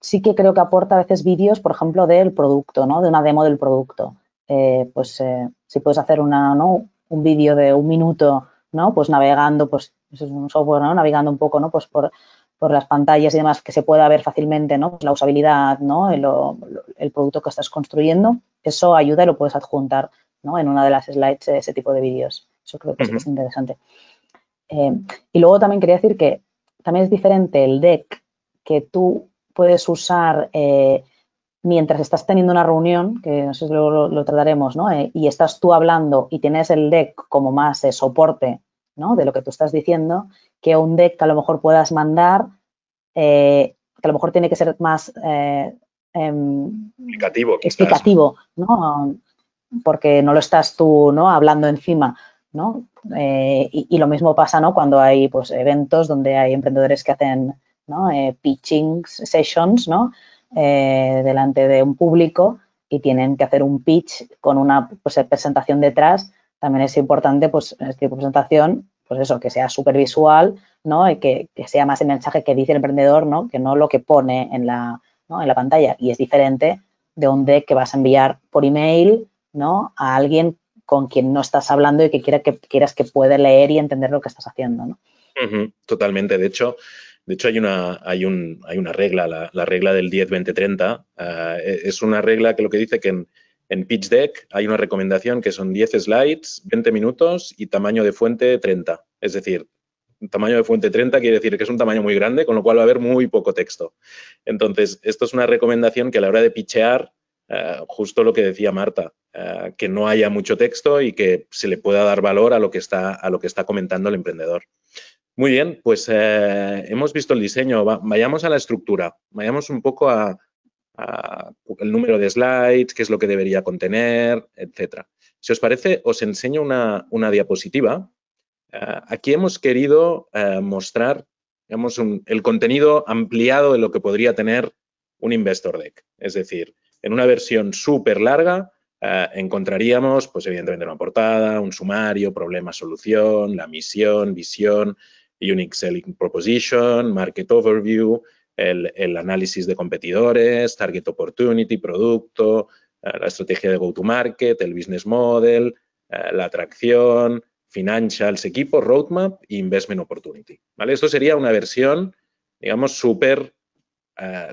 Sí que creo que aporta a veces vídeos, por ejemplo, del producto, ¿no? De una demo del producto. Si puedes hacer un vídeo de 1 minuto, ¿no? Pues navegando, pues es un software, ¿no? Navegando un poco, ¿no? Pues por las pantallas y demás, que se pueda ver fácilmente, ¿no? Pues la usabilidad, ¿no? El producto que estás construyendo, eso ayuda y lo puedes adjuntar, ¿no? En una de las slides, ese tipo de vídeos. Eso creo que sí que es interesante. Y luego también quería decir que también es diferente el deck que tú puedes usar mientras estás teniendo una reunión, que no sé si luego lo trataremos, ¿no? Y estás tú hablando y tienes el deck como más soporte, ¿no? De lo que tú estás diciendo, que un deck que a lo mejor puedas mandar, que a lo mejor tiene que ser más explicativo, ¿no? Porque no lo estás tú, ¿no? Hablando encima, ¿no? Y lo mismo pasa, ¿no? Cuando hay, pues, eventos donde hay emprendedores que hacen, ¿no? Pitching sessions, ¿no? Delante de un público y tienen que hacer un pitch con una, pues, presentación detrás. También es importante, pues, en este tipo de presentación, pues eso, que sea súper visual, ¿no? Y que sea más el mensaje que dice el emprendedor, ¿no? Que no lo que pone en la pantalla. Y es diferente de un deck que vas a enviar por email, ¿no? A alguien con quien no estás hablando y que quieras que pueda leer y entender lo que estás haciendo, ¿no? Totalmente. De hecho hay una regla, la regla del 10-20-30. Es una regla que lo que dice que en Pitch Deck hay una recomendación que son 10 slides, 20 minutos y tamaño de fuente 30. Es decir, tamaño de fuente 30 quiere decir que es un tamaño muy grande, con lo cual va a haber muy poco texto. Entonces, esto es una recomendación que a la hora de pitchear, justo lo que decía Marta, que no haya mucho texto y que se le pueda dar valor a lo que está comentando el emprendedor. Muy bien, pues hemos visto el diseño. Vayamos a la estructura, vayamos un poco a el número de slides, qué es lo que debería contener, etcétera. Si os parece, os enseño una diapositiva. Aquí hemos querido mostrar, digamos, el contenido ampliado de lo que podría tener un Investor Deck. Es decir, en una versión súper larga encontraríamos, pues evidentemente, una portada, un sumario, problema, solución, la misión, visión, Unique Selling Proposition, Market Overview, el análisis de competidores, Target Opportunity, producto, la estrategia de Go-to-Market, el Business Model, la atracción, Financials, equipo, Roadmap e Investment Opportunity. ¿Vale? Esto sería una versión, digamos, súper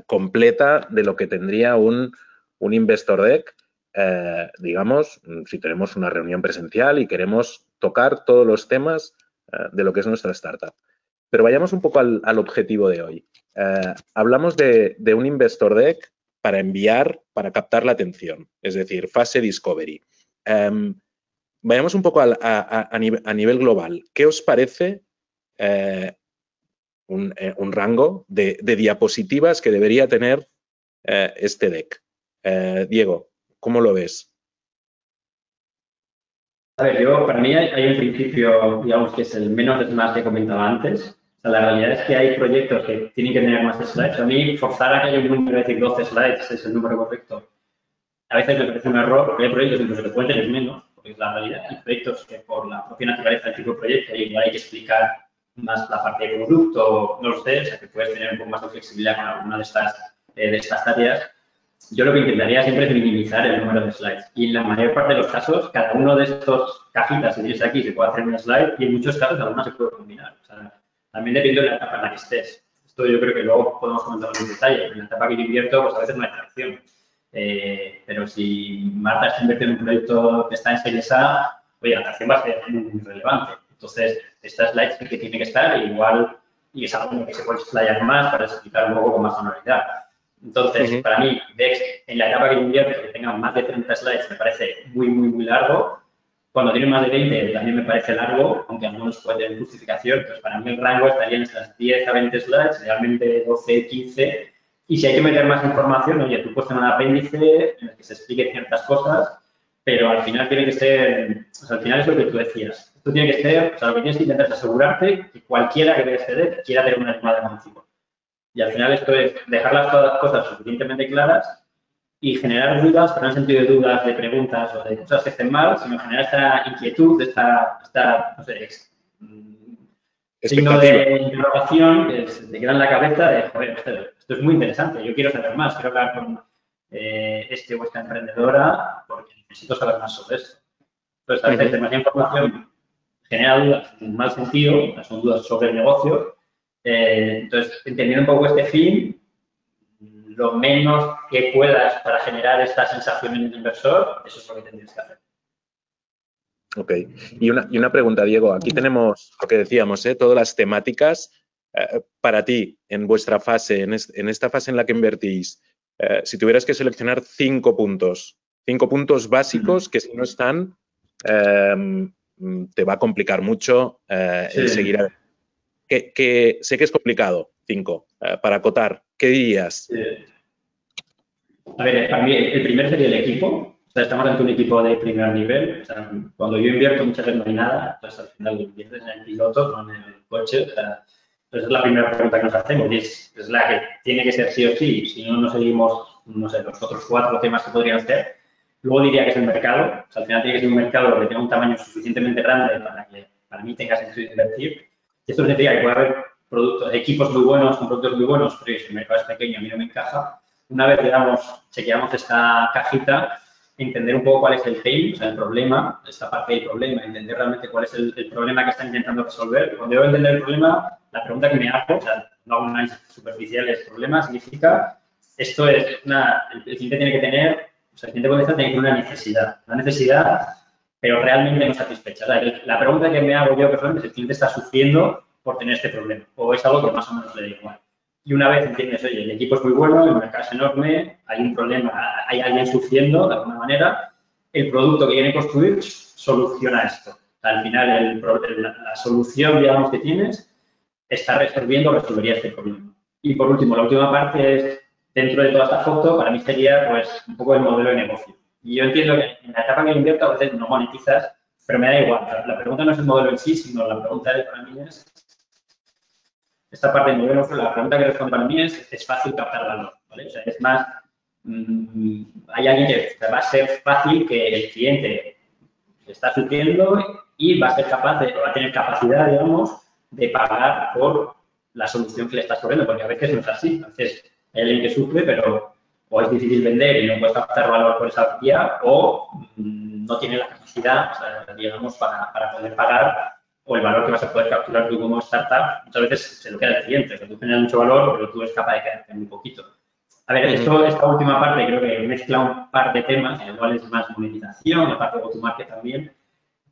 completa de lo que tendría un Investor Deck, digamos, si tenemos una reunión presencial y queremos tocar todos los temas de lo que es nuestra startup. Pero vayamos un poco al objetivo de hoy. Hablamos de un Investor Deck para enviar, para captar la atención, es decir, fase Discovery. Vayamos un poco a nivel global. ¿Qué os parece un rango de diapositivas que debería tener este deck? Diego, ¿cómo lo ves? A ver, para mí hay un principio, digamos, que es el menos es más que comentaba antes. O sea, la realidad es que hay proyectos que tienen que tener más slides. A mí, forzar a que haya un número, es decir, 12 slides es el número correcto. A veces me parece un error, porque hay proyectos incluso que pueden tener menos, porque es la realidad. Hay proyectos que por la propia naturaleza del tipo de proyecto igual hay que explicar más la parte de producto, no lo sé, o sea, que puedes tener un poco más de flexibilidad con alguna de estas tareas. Yo lo que intentaría siempre es minimizar el número de slides. Y en la mayor parte de los casos, cada uno de estos cajitas que tienes aquí se puede hacer un slide y en muchos casos alguna se puede combinar. O sea, también depende de la etapa en la que estés. Esto yo creo que luego podemos comentarlo en detalle. En la etapa que yo invierto, pues a veces no hay tracción. Pero si Marta está invirtiendo en un proyecto que está en Series A, oye, la tracción va a ser muy relevante. Entonces, esta slide sí que tiene que estar igual y es algo en lo que se puede explayar más para explicar un poco con más sonoridad. Entonces, para mí, DEX, en la etapa que invierto, que tenga más de 30 slides, me parece muy largo. Cuando tiene más de 20, también me parece largo, aunque algunos pueden tener justificación. Entonces, para mí el rango estaría en estas 10 a 20 slides, realmente 12, 15. Y si hay que meter más información, oye, tú puedes tener un apéndice en el que se explique ciertas cosas, pero al final tiene que ser, o sea, al final es lo que tú decías. Esto tiene que ser, o sea, lo que tienes que intentar es asegurarte que cualquiera que vea este deck quiera tener una llamada de conocido. Y al final esto es dejar todas las cosas suficientemente claras y generar dudas, pero no en el sentido de dudas, de preguntas o de cosas que estén mal, sino generar esta inquietud, esta no sé, signo de interrogación que te queda en la cabeza de, joder, esto es muy interesante, yo quiero saber más, quiero hablar con este o esta emprendedora porque necesito saber más sobre esto. Entonces, a veces demasiada información genera dudas en un mal sentido, son dudas sobre el negocio. Entonces, entendiendo un poco este fin, lo menos que puedas para generar esta sensación en el inversor, eso es lo que tendrías que hacer. Ok. Y una pregunta, Diego. Aquí tenemos lo que decíamos, todas las temáticas. Para ti, en vuestra fase, en esta fase en la que invertís, si tuvieras que seleccionar 5 puntos básicos que si no están, te va a complicar mucho el seguir adelante. Que sé que es complicado, 5. Para acotar, ¿qué dirías? A ver, para mí el primer sería el equipo. O sea, estamos ante un equipo de primer nivel. O sea, cuando yo invierto muchas veces no hay nada. Entonces, al final inviertes en el piloto, no en el coche. O sea, entonces, es la primera pregunta que nos hacemos y es la que tiene que ser sí o sí. Si no seguimos, no sé, los otros 4 temas que podrían ser. Luego diría que es el mercado. O sea, al final tiene que ser un mercado que tenga un tamaño suficientemente grande para que para mí tenga sentido invertir. Esto significa que puede haber equipos muy buenos con productos muy buenos, pero si el mercado es pequeño, a mí no me encaja. Una vez, chequeamos esta cajita, entender un poco cuál es el pain, o sea, el problema, esta parte del problema, entender realmente cuál es el problema que está intentando resolver. Cuando yo entender el problema, la pregunta que me hago, o sea, no hago un análisis superficial, es problema, significa, esto es el cliente tiene que tener, o sea, el cliente puede tener una necesidad, pero realmente no satisfecha. O sea, la pregunta que me hago yo personalmente es, ¿el cliente está sufriendo por tener este problema? ¿O es algo que más o menos le da igual? Y una vez entiendes, oye, el equipo es muy bueno, el mercado es enorme, hay un problema, hay alguien sufriendo de alguna manera, el producto que quieren construir soluciona esto. O sea, al final, la solución, digamos, que tienes está resolvería este problema. Y por último, la última parte es, dentro de toda esta foto, para mí sería, pues, un poco el modelo de negocio. Y yo entiendo que en la etapa que invierto a veces no monetizas, pero me da igual. La pregunta no es el modelo en sí, sino la pregunta para mí es, esta parte del modelo, la pregunta que responde para mí es fácil captar valor, ¿vale? O sea, es más, hay alguien que va a ser fácil que el cliente está sufriendo y va a ser capaz va a tener capacidad, digamos, de pagar por la solución que le estás poniendo, porque a veces no es así. A veces hay alguien que sufre, pero o es difícil vender y no puedes captar valor por esa vía, o no tiene la capacidad, o sea, digamos, para poder pagar, o el valor que vas a poder capturar tú como startup, muchas veces se lo queda el cliente, que tú generas mucho valor, pero tú eres capaz de quedarte muy poquito. A ver, esta última parte creo que mezcla un par de temas, en el cual es más monetización, la parte de go-to-market también,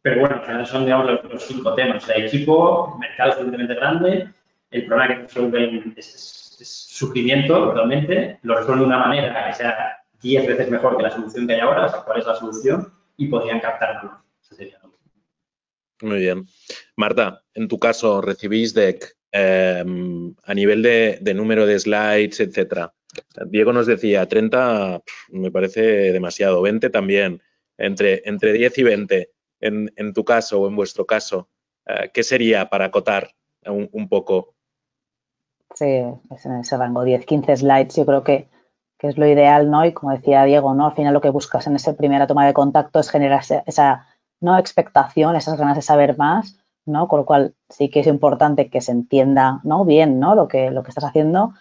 pero bueno, al final son, digamos, los 5 temas. O sea, equipo, mercado suficientemente grande, el problema que resuelven es sufrimiento, realmente, lo resuelven de una manera que sea 10 veces mejor que la solución que hay ahora, o sea, cuál es la solución, y podrían captar valor. Eso sería lo último. Muy bien. Marta, en tu caso, recibís deck a nivel de número de slides, etcétera. Diego nos decía 30, me parece demasiado, 20 también. Entre 10 y 20, en tu caso o en vuestro caso, ¿qué sería para acotar un poco? Sí, es en ese rango, 10, 15 slides, yo creo que es lo ideal, ¿no? Y como decía Diego, ¿no? Al final lo que buscas en esa primera toma de contacto es generar esa ¿no? expectación, esas ganas de saber más, ¿no? Con lo cual sí que es importante que se entienda, ¿no? Bien, ¿no? Lo que estás haciendo,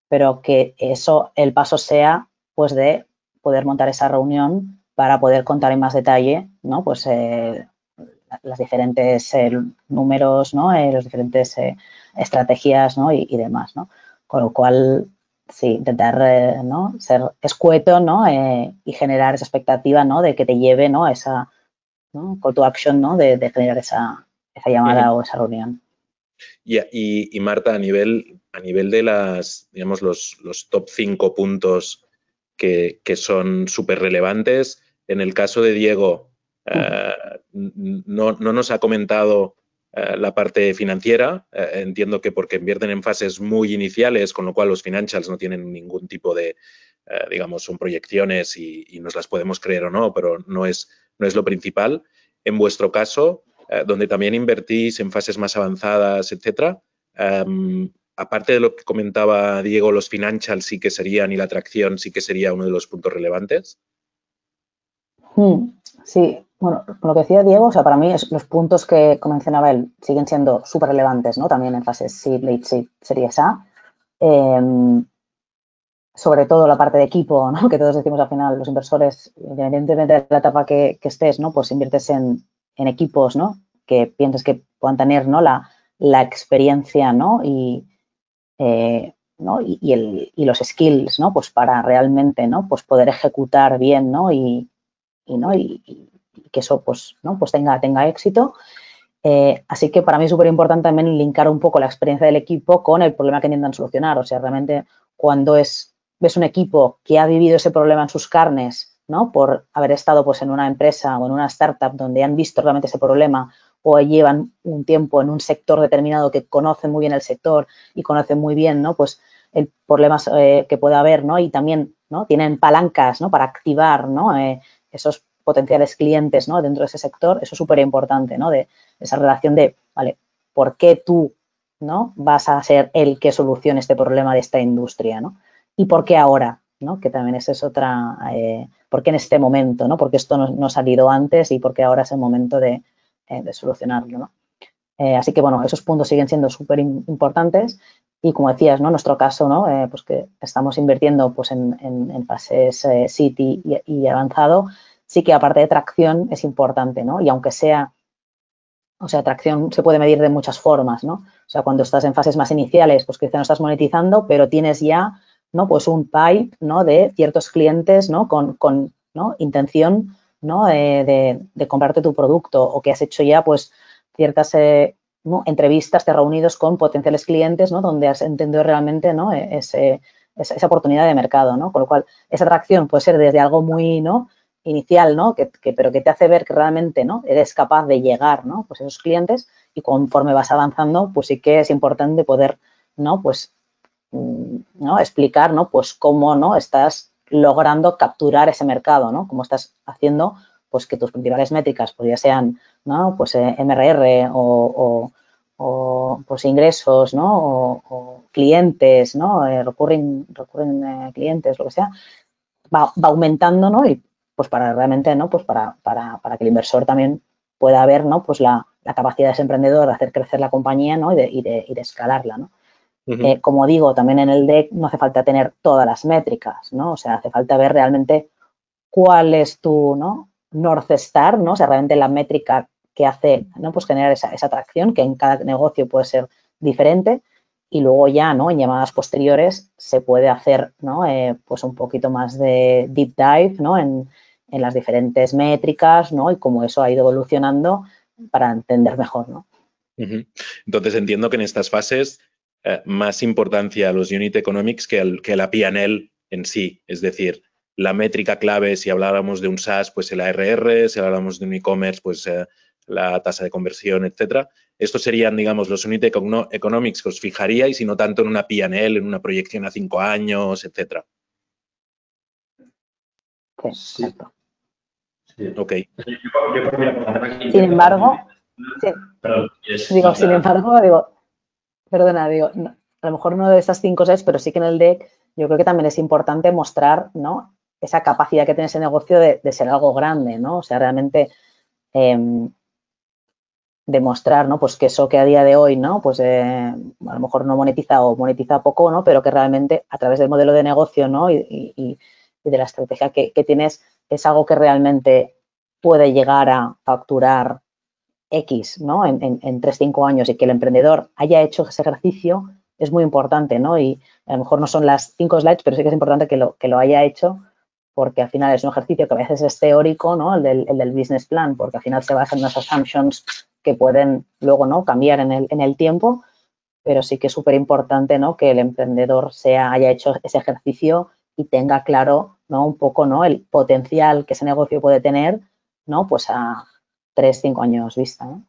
pero que eso, el paso sea, pues, de poder montar esa reunión para poder contar en más detalle, ¿no? Pues las diferentes números, ¿no? Las diferentes estrategias, ¿no? Y demás, ¿no? Con lo cual, sí, intentar ¿no? ser escueto, ¿no? Y generar esa expectativa, ¿no? De que te lleve, ¿no? Esa ¿no? call to action, ¿no? De generar esa llamada o esa reunión. Y Marta, a nivel de las, digamos, los top 5 puntos que son súper relevantes, en el caso de Diego, no nos ha comentado la parte financiera. Entiendo que porque invierten en fases muy iniciales, con lo cual los financials no tienen ningún tipo de, digamos, son proyecciones y nos las podemos creer o no, pero no es lo principal. En vuestro caso, donde también invertís en fases más avanzadas, etcétera, aparte de lo que comentaba Diego, los financials sí que serían y la atracción sí que sería uno de los puntos relevantes. Sí, bueno, lo que decía Diego, o sea, para mí los puntos que mencionaba él siguen siendo súper relevantes, ¿no? También en fases seed, late seed, Series A. Sobre todo la parte de equipo, ¿no? Que todos decimos al final, los inversores, independientemente de la etapa que estés, ¿no? Pues inviertes en equipos, ¿no? Que pienses que puedan tener, ¿no? La experiencia, ¿no? ¿no? Y los skills, ¿no? Pues para realmente, ¿no? Pues poder ejecutar bien, ¿no? Y que eso, pues, ¿no? Pues tenga éxito. Así que para mí es súper importante también linkar un poco la experiencia del equipo con el problema que intentan solucionar. O sea, realmente cuando ves un equipo que ha vivido ese problema en sus carnes, ¿no? Por haber estado pues en una empresa o en una startup donde han visto realmente ese problema o llevan un tiempo en un sector determinado que conocen muy bien el sector y conocen muy bien, ¿no? Pues el problemas que puede haber, ¿no? Y también, ¿no? Tienen palancas, ¿no? Para activar, ¿no? Esos potenciales clientes, ¿no? Dentro de ese sector, eso es súper importante, ¿no? De esa relación de, vale, ¿por qué tú, ¿no? Vas a ser el que solucione este problema de esta industria, ¿no? ¿Y por qué ahora? ¿No? Que también esa es otra, ¿por qué en este momento? ¿No? Porque esto no ha salido antes y porque ahora es el momento de solucionarlo, ¿no? Así que, bueno, esos puntos siguen siendo súper importantes y, como decías, ¿no? En nuestro caso, ¿no? Pues que estamos invirtiendo pues, en fases City y avanzado, sí que aparte de tracción es importante, ¿no? Y aunque sea, o sea, tracción se puede medir de muchas formas, ¿no? O sea, cuando estás en fases más iniciales, pues quizá no estás monetizando, pero tienes ya, ¿no? Pues un pipe, ¿no? De ciertos clientes, ¿no? Con ¿no? intención, ¿no? De comprarte tu producto o que has hecho ya, pues, ciertas ¿no? entrevistas, te has reunido con potenciales clientes, ¿no? Donde has entendido realmente, ¿no? Esa oportunidad de mercado, ¿no? Con lo cual, esa atracción puede ser desde algo muy, ¿no? inicial, ¿no? Pero que te hace ver que realmente, ¿no? Eres capaz de llegar, ¿no? Pues a esos clientes y conforme vas avanzando, pues sí que es importante poder, ¿no? Pues, ¿no? Explicar, ¿no? Pues cómo, ¿no? Estás logrando capturar ese mercado, ¿no? Cómo estás haciendo, pues que tus principales métricas, pues ya sean, ¿no? Pues MRR o pues ingresos, ¿no? O clientes, ¿no? Recurring clientes, lo que sea, va aumentando, ¿no? Y pues para realmente, ¿no? Pues para que el inversor también pueda ver, ¿no? Pues la capacidad de ese emprendedor de hacer crecer la compañía, ¿no? Y de escalarla, ¿no? Como digo, también en el deck no hace falta tener todas las métricas, ¿no? O sea, hace falta ver realmente cuál es tu, ¿no?, North Star, ¿no? O sea, realmente la métrica que hace, ¿no?, pues generar esa atracción, que en cada negocio puede ser diferente, y luego ya, ¿no?, en llamadas posteriores se puede hacer, ¿no?, pues un poquito más de deep dive, ¿no?, en las diferentes métricas, ¿no?, y cómo eso ha ido evolucionando para entender mejor, ¿no? Entonces entiendo que en estas fases más importancia a los unit economics que la P&L en sí, es decir, la métrica clave, si habláramos de un SaaS, pues el ARR, si habláramos de un e-commerce, pues la tasa de conversión, etcétera. Estos serían, digamos, los unit economics que os fijaríais y no tanto en una P&L, en una proyección a 5 años, etcétera. Sí, exacto. Sí. Ok. Sin embargo, no, a lo mejor no de estas 5 sets, pero sí que en el deck yo creo que también es importante mostrar, ¿no?, esa capacidad que tiene ese negocio de ser algo grande, ¿no? O sea, realmente demostrar, ¿no?, pues que eso que a día de hoy, ¿no?, pues a lo mejor no monetiza o monetiza poco, ¿no?, pero que realmente a través del modelo de negocio, ¿no?, y de la estrategia que tienes es algo que realmente puede llegar a facturar X, ¿no?, en 3-5 años, y que el emprendedor haya hecho ese ejercicio es muy importante, ¿no? Y a lo mejor no son las 5 slides, pero sí que es importante que lo haya hecho, porque al final es un ejercicio que a veces es teórico, ¿no?, el del business plan, porque al final se basa en unas assumptions que pueden luego, ¿no?, cambiar en el tiempo, pero sí que es súper importante, ¿no?, que el emprendedor haya hecho ese ejercicio y tenga claro, ¿no?, un poco, ¿no?, el potencial que ese negocio puede tener, ¿no?, pues a 3-5 años vista, ¿no?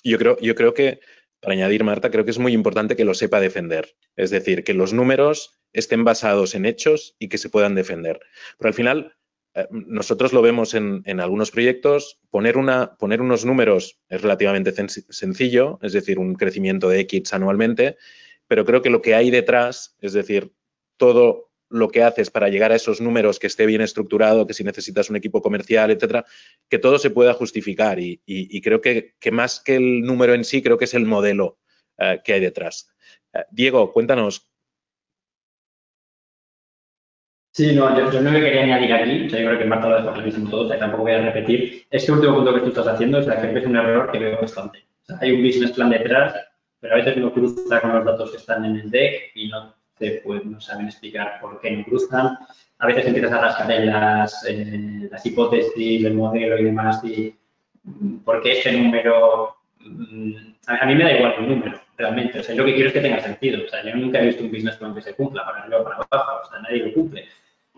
Yo creo que, para añadir, Marta, creo que es muy importante que lo sepa defender. Es decir, que los números estén basados en hechos y que se puedan defender. Pero al final, nosotros lo vemos en algunos proyectos, poner unos números es relativamente sencillo, es decir, un crecimiento de X anualmente, pero creo que lo que hay detrás, es decir, todo lo que haces para llegar a esos números, que esté bien estructurado, que si necesitas un equipo comercial, etcétera, que todo se pueda justificar y creo que más que el número en sí, creo que es el modelo que hay detrás. Diego, cuéntanos. Sí, no, yo no me quería añadir aquí, o sea, yo creo que Marta lo ha dejado clarísimo todo, o sea, tampoco voy a repetir. Este último punto que tú estás haciendo, o sea, creo que es un error que veo bastante. O sea, hay un business plan detrás, pero a veces no cruza con los datos que están en el deck y no saben explicar por qué no cruzan. A veces empiezas a rascar en las hipótesis del modelo y demás, y por qué este número. A mí me da igual el número, realmente. O sea, lo que quiero es que tenga sentido. O sea, yo nunca he visto un business plan que se cumpla para arriba o para abajo. O sea, nadie lo cumple.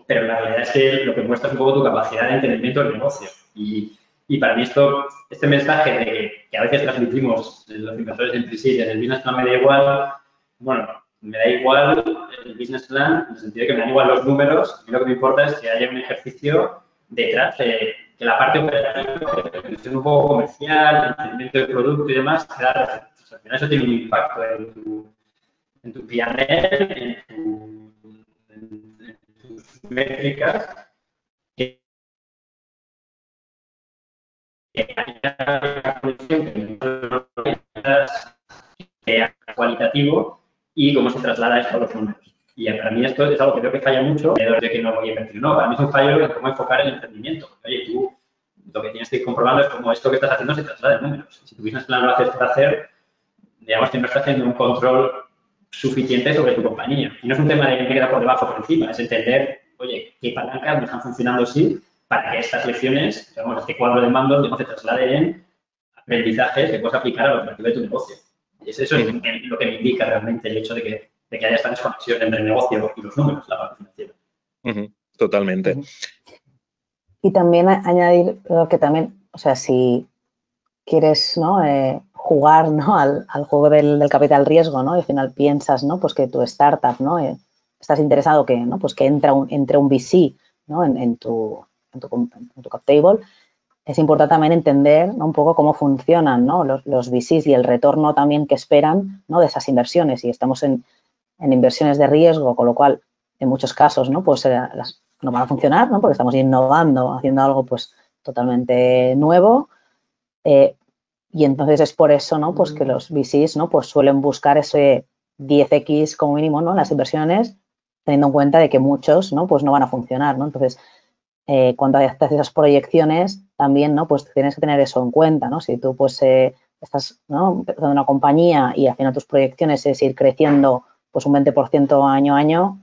Pero la realidad es que lo que muestra es un poco tu capacidad de entendimiento del negocio. Y para mí este mensaje de que a veces transmitimos los inversores entre sí, el business plan me da igual, bueno, me da igual el business plan en el sentido de que me dan igual los números, y lo que me importa es que haya un ejercicio detrás de que la parte operativa, que es un poco comercial, el entendimiento del producto y demás, se da resultados. Al final eso tiene un impacto en tu P&L, en tus métricas, cualitativo y cómo se traslada esto a los números. Y para mí esto es algo que creo que falla mucho, de que no voy a invertir. No, para mí es un fallo en cómo enfocar el emprendimiento. Oye, tú lo que tienes que ir comprobando es cómo esto que estás haciendo se traslada en números. Si tu business plan lo haces para hacer, digamos que no estás haciendo un control suficiente sobre tu compañía. Y no es un tema de que me queda por debajo o por encima, es entender, oye, qué palancas me están funcionando así para que estas lecciones, digamos, este cuadro de mandos, digamos, se traslade en aprendizajes que puedas aplicar a lo operativo de tu negocio. Y eso es lo que me indica realmente el hecho de que haya esta desconexión entre el negocio y los números, la parte financiera. Totalmente. Y también añadir que también, o sea, si quieres, ¿no?, jugar, ¿no?, al juego del capital riesgo, ¿no?, y al final piensas, ¿no?, pues que tu startup, ¿no?, estás interesado que, ¿no?, pues que entre un VC, ¿no?, en tu cap table, es importante también entender, ¿no?, un poco cómo funcionan, ¿no?, los VCs y el retorno también que esperan, ¿no?, de esas inversiones. Y estamos en inversiones de riesgo, con lo cual, en muchos casos, ¿no?, pues no van a funcionar, ¿no?, porque estamos innovando, haciendo algo pues totalmente nuevo. Y entonces es por eso, ¿no?, pues que los VCs, ¿no?, pues suelen buscar ese 10x como mínimo, ¿no? Las inversiones, teniendo en cuenta de que muchos, ¿no? Pues no van a funcionar, ¿no? Entonces, cuando haces esas proyecciones, también, ¿no? Pues tienes que tener eso en cuenta, ¿no? Si tú, pues, estás, ¿no? Empezando una compañía y al final tus proyecciones es ir creciendo, pues, un 20% año a año,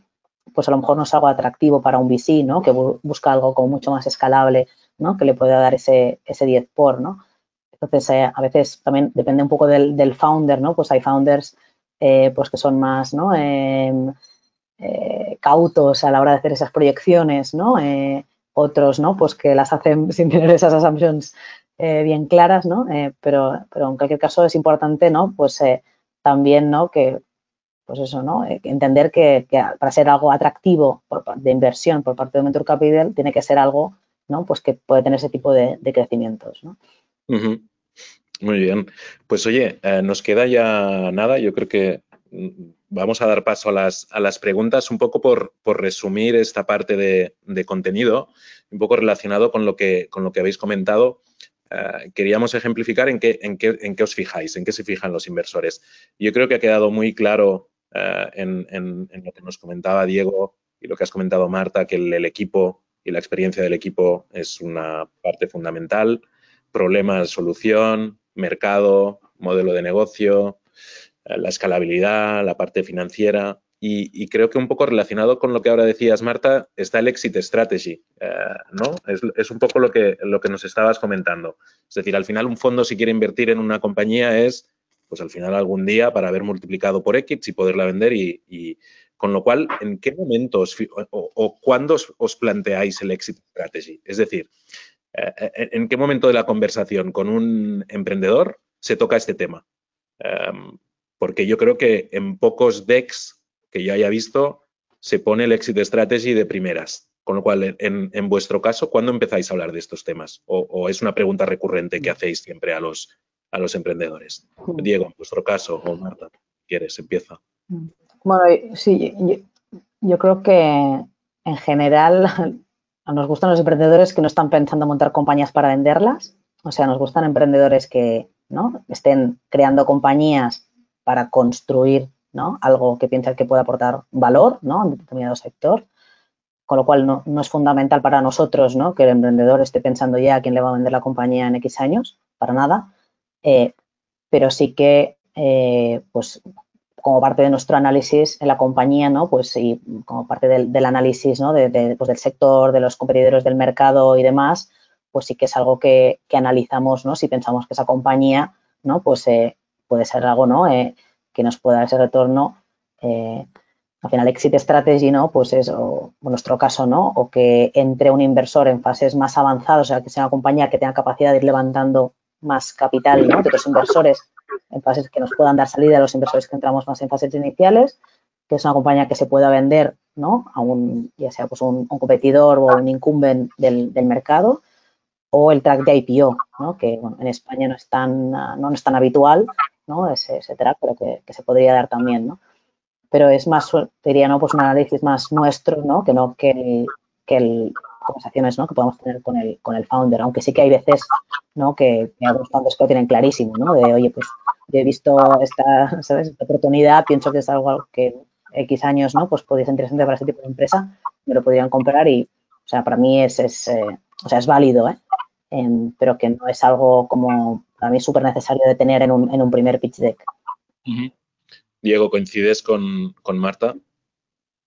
pues a lo mejor no es algo atractivo para un VC, ¿no? Que busca algo como mucho más escalable, ¿no? Que le pueda dar ese 10 por, ¿no? Entonces, a veces también depende un poco del founder, ¿no? Pues hay founders, pues que son más, ¿no? Cautos a la hora de hacer esas proyecciones, ¿no? Otros, ¿no? Pues que las hacen sin tener esas assumptions bien claras, ¿no? Pero en cualquier caso es importante, ¿no? Pues también, ¿no? Que, pues eso, ¿no? Entender que para ser algo atractivo de inversión por parte de Venture Capital tiene que ser algo, ¿no? Pues que puede tener ese tipo de crecimientos, ¿no? Uh-huh. Muy bien. Pues oye, nos queda ya nada. Yo creo que vamos a dar paso a las preguntas, un poco por resumir esta parte de contenido, un poco relacionado con lo que habéis comentado. Queríamos ejemplificar en qué os fijáis, en qué se fijan los inversores. Yo creo que ha quedado muy claro en lo que nos comentaba Diego y lo que has comentado, Marta, que el equipo y la experiencia del equipo es una parte fundamental. Problemas, solución, mercado, modelo de negocio, la escalabilidad, la parte financiera. Y creo que un poco relacionado con lo que ahora decías, Marta, está el exit strategy, ¿no? Es un poco lo que nos estabas comentando. Es decir, al final un fondo, si quiere invertir en una compañía, es, pues al final algún día para haber multiplicado por X y poderla vender y con lo cual, ¿en qué momentos o cuándo os planteáis el exit strategy? Es decir, ¿en qué momento de la conversación con un emprendedor se toca este tema? Porque yo creo que en pocos decks que yo haya visto se pone el exit strategy de primeras. Con lo cual, en vuestro caso, ¿cuándo empezáis a hablar de estos temas? ¿O es una pregunta recurrente que hacéis siempre a los emprendedores? Diego, en vuestro caso, o Marta, ¿quieres? Empieza. Bueno, sí, yo creo que en general nos gustan los emprendedores que no están pensando en montar compañías para venderlas. O sea, nos gustan emprendedores que, ¿no? Estén creando compañías para construir, ¿no? Algo que piensan que puede aportar valor, ¿no? En determinado sector. Con lo cual no es fundamental para nosotros, ¿no? Que el emprendedor esté pensando ya a quién le va a vender la compañía en X años, para nada. Pero sí que, pues, como parte de nuestro análisis en la compañía, ¿no? Pues y como parte del análisis, ¿no? Pues del sector, de los competidores del mercado y demás, pues sí que es algo que analizamos, ¿no? Si pensamos que esa compañía, ¿no? Pues puede ser algo, ¿no? Que nos pueda dar ese retorno. Al final, exit strategy, ¿no? Pues es, o en nuestro caso, ¿no? O que entre un inversor en fases más avanzadas, o sea, que sea una compañía que tenga capacidad de ir levantando más capital, ¿no? De otros inversores en fases que nos puedan dar salida a los inversores que entramos más en fases iniciales, que es una compañía que se pueda vender, ¿no? A ya sea pues un competidor o un incumbent del mercado, o el track de IPO, ¿no? Que bueno, en España no es tan habitual, ¿no? Ese track, pero que se podría dar también, ¿no? Pero es más, diría, ¿no? Pues un análisis más nuestro, ¿no? Que el conversaciones, ¿no? Que podamos tener con el founder, aunque sí que hay veces, ¿no? Que algunos founders que lo tienen clarísimo, ¿no? De, oye, pues yo he visto esta, ¿sabes? Esta oportunidad, pienso que es algo que X años, ¿no? Pues podría ser interesante para ese tipo de empresa, me lo podrían comprar y, o sea, para mí o sea, es válido, ¿eh? Pero que no es algo como, para mí, súper necesario de tener en un primer pitch deck. Uh-huh. Diego, ¿coincides con Marta?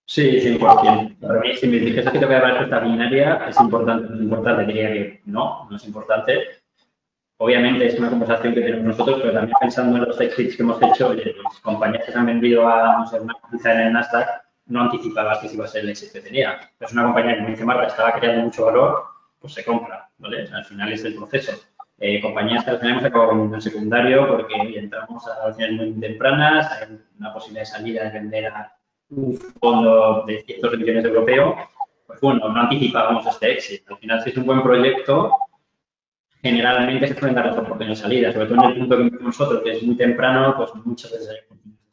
Sí, 100%. Para mí, si me dices que tengo que dar una respuesta binaria, es importante, diría que no es importante. Obviamente es una conversación que tenemos nosotros, pero también pensando en los exits que hemos hecho, las compañías que se han vendido a, no sé, una quizá en el Nasdaq, no anticipabas que iba a ser el éxito que tenía. Es una compañía que, como dice Marta, estaba creando mucho valor, pues se compra, ¿vale? Al final es el proceso. Compañías que al final hemos acabado en el secundario porque entramos a relaciones muy tempranas, hay una posibilidad de salida de vender a un fondo de cientos de millones europeos, pues bueno, no anticipábamos este éxito. Al final, si es un buen proyecto, generalmente se pueden dar las oportunidades de salida, sobre todo en el punto que vivimos nosotros, que es muy temprano, pues muchas veces hay oportunidades.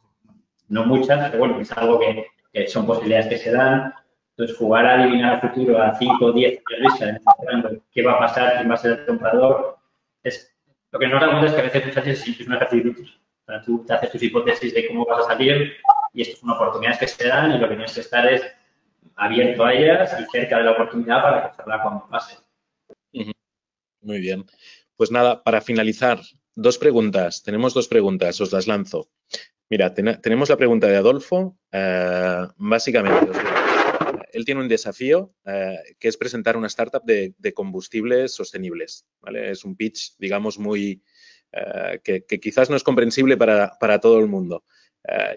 No muchas, pero bueno, es algo que son posibilidades que se dan. Entonces, jugar a adivinar el futuro a 5 o 10 años vista, qué va a pasar, quién va a ser el comprador, lo que nos da cuenta es que a veces muchas veces es un ejercicio. O sea, tú te haces tus hipótesis de cómo vas a salir, y estas son oportunidades que se dan y lo que tienes que estar es abierto a ellas y cerca de la oportunidad para cogerla cuando pase. Muy bien. Pues nada, para finalizar, dos preguntas. Tenemos dos preguntas, os las lanzo. Mira, tenemos la pregunta de Adolfo. Básicamente, él tiene un desafío que es presentar una startup de combustibles sostenibles, ¿vale? Es un pitch, digamos, muy que quizás no es comprensible para todo el mundo.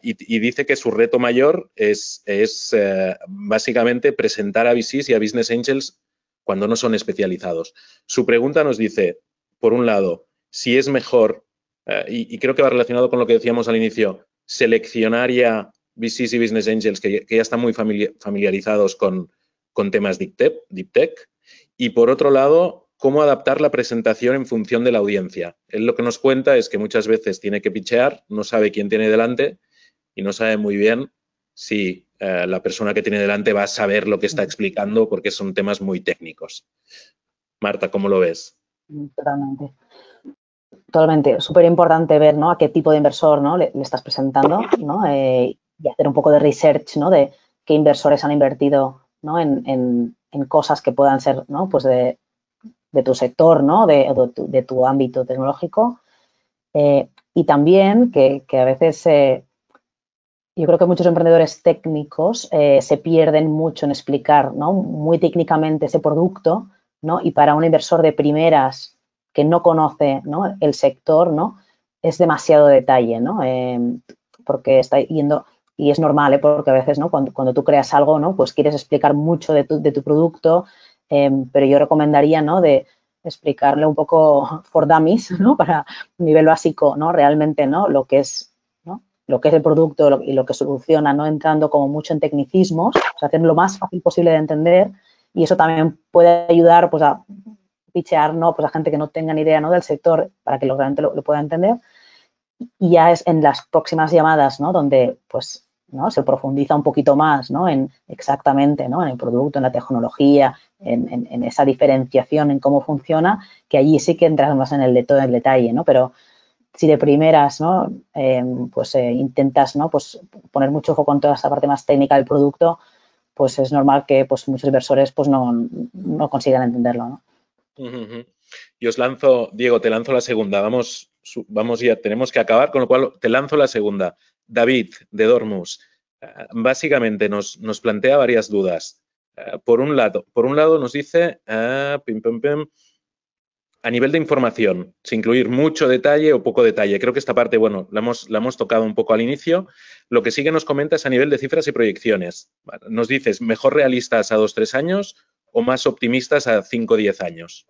Y dice que su reto mayor es básicamente presentar a VCs y a Business Angels cuando no son especializados. Su pregunta nos dice, por un lado, si es mejor, y creo que va relacionado con lo que decíamos al inicio, seleccionar ya VCs y Business Angels que ya están muy familiarizados con temas Deep Tech. Y por otro lado, cómo adaptar la presentación en función de la audiencia. Él lo que nos cuenta es que muchas veces tiene que pitchear, no sabe quién tiene delante y no sabe muy bien si la persona que tiene delante va a saber lo que está explicando porque son temas muy técnicos. Marta, ¿cómo lo ves? Totalmente. Totalmente. Súper importante ver, ¿no?, a qué tipo de inversor, ¿no?, le estás presentando, ¿no? Y hacer un poco de research, ¿no?, de qué inversores han invertido, ¿no?, en cosas que puedan ser, ¿no?, pues de tu sector, ¿no?, de tu ámbito tecnológico. Y también que a veces yo creo que muchos emprendedores técnicos se pierden mucho en explicar, ¿no?, muy técnicamente ese producto, ¿no? Y para un inversor de primeras que no conoce, ¿no?, el sector, ¿no?, es demasiado detalle, ¿no? Porque está yendo, y es normal, porque a veces, ¿no?, cuando tú creas algo, ¿no?, pues quieres explicar mucho de tu producto, pero yo recomendaría, ¿no?, de explicarle un poco for dummies, ¿no?, para un nivel básico, ¿no?, realmente, ¿no?, lo que es el producto y lo que soluciona, no entrando como mucho en tecnicismos, o sea, hacerlo lo más fácil posible de entender, y eso también puede ayudar, pues, a pitchear, ¿no?, pues a gente que no tenga ni idea, ¿no?, del sector para que realmente lo pueda entender. Y ya es en las próximas llamadas, ¿no?, donde, pues, ¿no?, se profundiza un poquito más, ¿no?, en exactamente, ¿no?, en el producto, en la tecnología, en esa diferenciación, en cómo funciona, que allí sí que entras más en el detalle, ¿no? Pero si de primeras, ¿no?, intentas, ¿no?, pues poner mucho foco en toda esa parte más técnica del producto, pues es normal que, pues, muchos inversores, pues, no consigan entenderlo, ¿no? Y os lanzo, Diego, te lanzo la segunda. Vamos ya, tenemos que acabar, con lo cual te lanzo la segunda. David, de Dormus, básicamente nos plantea varias dudas. Por un lado nos dice, a nivel de información, sin incluir mucho detalle o poco detalle. Creo que esta parte, bueno, la hemos tocado un poco al inicio. Lo que sí que nos comenta es a nivel de cifras y proyecciones. Nos dices, ¿mejor realistas a 2-3 años o más optimistas a 5-10 años?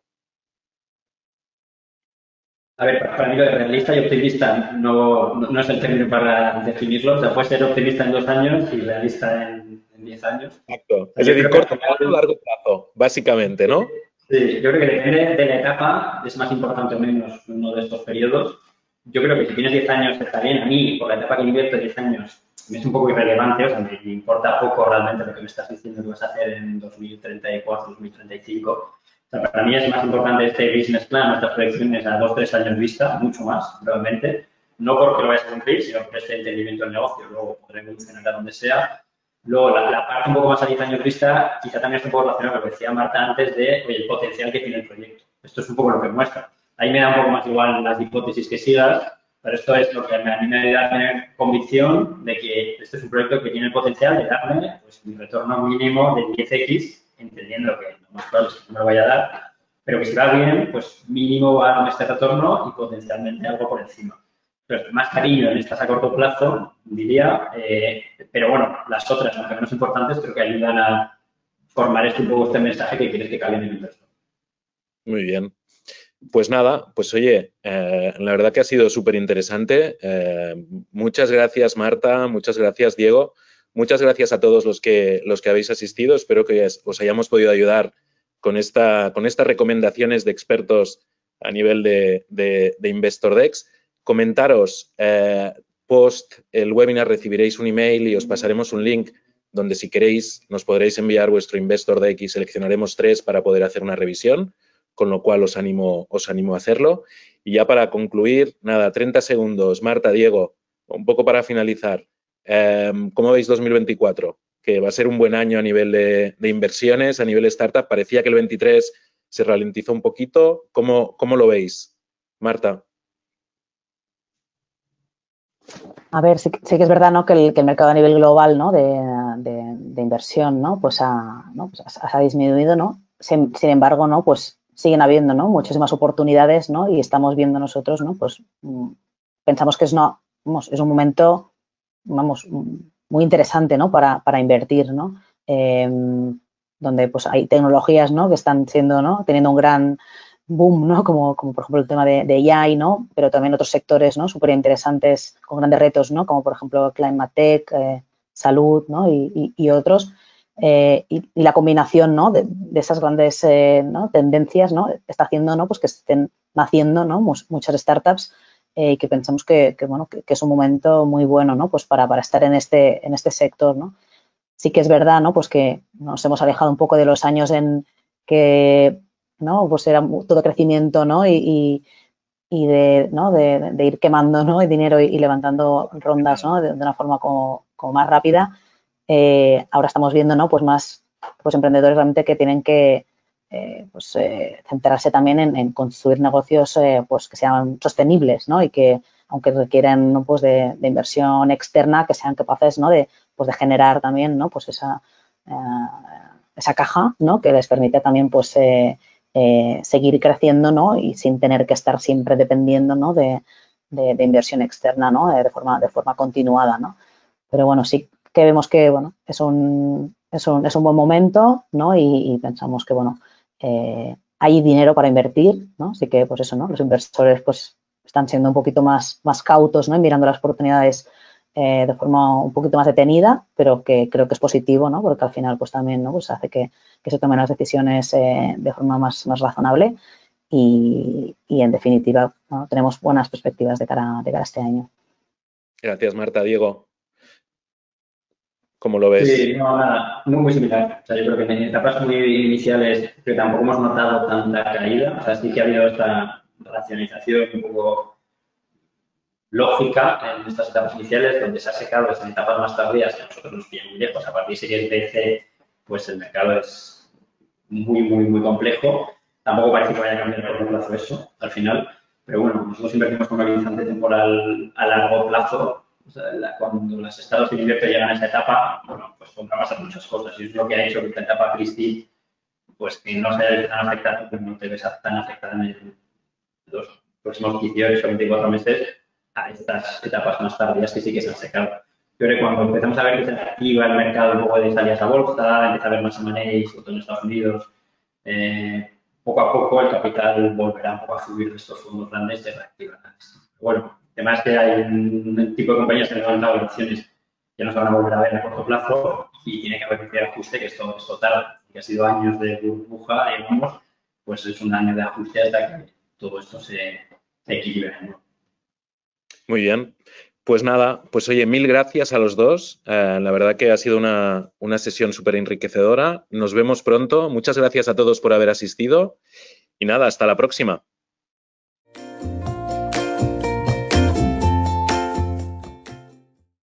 A ver, para mí lo de realista y optimista no es el término para definirlo. O sea, puede ser optimista en 2 años y realista en 10 años. Exacto. Es decir, corto plazo, largo plazo, básicamente, ¿no? Sí, yo creo que depende de la etapa, es más importante o menos uno de estos periodos. Yo creo que si tienes 10 años está bien. A mí, por la etapa que invierto, 10 años, me es un poco irrelevante, o sea, me importa poco realmente lo que me estás diciendo que vas a hacer en 2034, 2035. O sea, para mí es más importante este business plan, estas proyecciones a 2-3 años vista, mucho más, realmente. No porque lo vayas a cumplir, sino por este entendimiento del negocio. Luego podré evolucionar a donde sea. Luego, la parte un poco más a 10 años vista, quizá también está un poco relacionada con lo que decía Marta antes de, oye, el potencial que tiene el proyecto. Esto es un poco lo que muestra. Ahí me da un poco más igual las hipótesis que sigas, pero esto es lo que a mí me ayuda a tener convicción de que este es un proyecto que tiene el potencial de darme, pues, un retorno mínimo de 10x, entendiendo que lo más probable es que no me lo vaya a dar, pero que si va bien, pues mínimo va a darme este retorno y potencialmente algo por encima. Pero más cariño en estas a corto plazo, diría, pero bueno, las otras, aunque menos importantes, creo que ayudan a formar un poco este mensaje que quieres que cale en el inversor. Muy bien. Pues nada, pues oye, la verdad que ha sido súper interesante. Muchas gracias, Marta, muchas gracias, Diego. Muchas gracias a todos los que habéis asistido. Espero que os hayamos podido ayudar con estas recomendaciones de expertos a nivel de InvestorDex. Comentaros, post el webinar recibiréis un email y os pasaremos un link donde si queréis nos podréis enviar vuestro InvestorDeck y seleccionaremos 3 para poder hacer una revisión, con lo cual os animo a hacerlo. Y ya para concluir, nada, 30 segundos. Marta, Diego, un poco para finalizar. ¿Cómo veis 2024? Que va a ser un buen año a nivel de inversiones, a nivel de startup. Parecía que el 23 se ralentizó un poquito. ¿Cómo lo veis? Marta. A ver, sí que es verdad, ¿no? que el mercado a nivel global, ¿no? de inversión, ¿no? Pues ha disminuido, ¿no? Sin embargo, ¿no? Pues siguen habiendo, ¿no? Muchísimas oportunidades, ¿no? Y estamos viendo nosotros, ¿no? Pues pensamos que es un momento, vamos, muy interesante, ¿no? Para invertir, ¿no? Donde pues hay tecnologías, ¿no? Que están siendo, ¿no? Teniendo un gran boom, ¿no? Como por ejemplo el tema de AI, ¿no? Pero también otros sectores, ¿no? Súper interesantes con grandes retos, ¿no? Como por ejemplo Climate Tech, salud, ¿no? Y otros. Y la combinación, ¿no? de esas grandes ¿no? tendencias, ¿no? Está haciendo, ¿no? Pues que estén naciendo, ¿no? Muchas startups y que pensamos que es un momento muy bueno, ¿no? Pues para estar en este sector, ¿no? Sí que es verdad, ¿no? Pues que nos hemos alejado un poco de los años en que, ¿no? Pues era todo crecimiento, ¿no? Y de ir quemando, ¿no? El dinero y levantando rondas, ¿no? De una forma como más rápida. Ahora estamos viendo, ¿no? Pues más pues emprendedores realmente que tienen que centrarse también en construir negocios pues que sean sostenibles, ¿no? Y que aunque requieran, ¿no? Pues de inversión externa, que sean capaces, ¿no? de generar también, ¿no? Pues esa caja, ¿no? Que les permite también pues seguir creciendo, ¿no? Y sin tener que estar siempre dependiendo, ¿no? de inversión externa, ¿no? De forma continuada, ¿no? Pero bueno, sí que vemos que, bueno, es un buen momento, ¿no? Y pensamos que, bueno, hay dinero para invertir, ¿no? Así que, pues eso, ¿no? Los inversores, pues, están siendo un poquito más cautos, ¿no? Y mirando las oportunidades de forma un poquito más detenida, pero que creo que es positivo, ¿no? Porque al final, pues también, ¿no? Pues hace que se tomen las decisiones de forma más razonable y en definitiva, ¿no? Tenemos buenas perspectivas de cara a este año. Gracias, Marta. Diego, ¿cómo lo ves? Sí, no, nada, muy similar. O sea, yo creo que en etapas muy iniciales que tampoco hemos notado tanta caída. O sea, sí que ha habido esta racionalización un poco lógica en estas etapas iniciales, donde se ha secado en etapas más tardías, que a nosotros nos pillan muy lejos. A partir de Series B, C, pues el mercado es muy complejo. Tampoco parece que vaya a cambiar a corto plazo eso, al final. Pero bueno, nosotros invertimos con un horizonte temporal a largo plazo. O sea, cuando las estados de invierte llegan a esa etapa, bueno, pues van a pasar muchas cosas. Y es lo que ha hecho que esta etapa Christie, pues que no se ve tan afectada, pues no te ves tan afectada en los próximos 18 o 24 meses a estas etapas más tardías que sí que se han secado. Yo creo que cuando empezamos a ver que se activa el mercado luego de salidas a bolsa, empieza a haber más M&A, sobre todo en Estados Unidos, poco a poco el capital volverá un poco a subir de estos fondos grandes y se reactivan. Bueno, además es que hay un tipo de compañías que han levantado acciones que no se van a volver a ver a corto plazo y tiene que haber un ajuste, que esto tarda, que ha sido años de burbuja, digamos, pues es un año de ajuste hasta que todo esto se equilibre, ¿no? Muy bien. Pues nada, pues oye, mil gracias a los dos. La verdad que ha sido una sesión súper enriquecedora. Nos vemos pronto. Muchas gracias a todos por haber asistido. Y nada, hasta la próxima.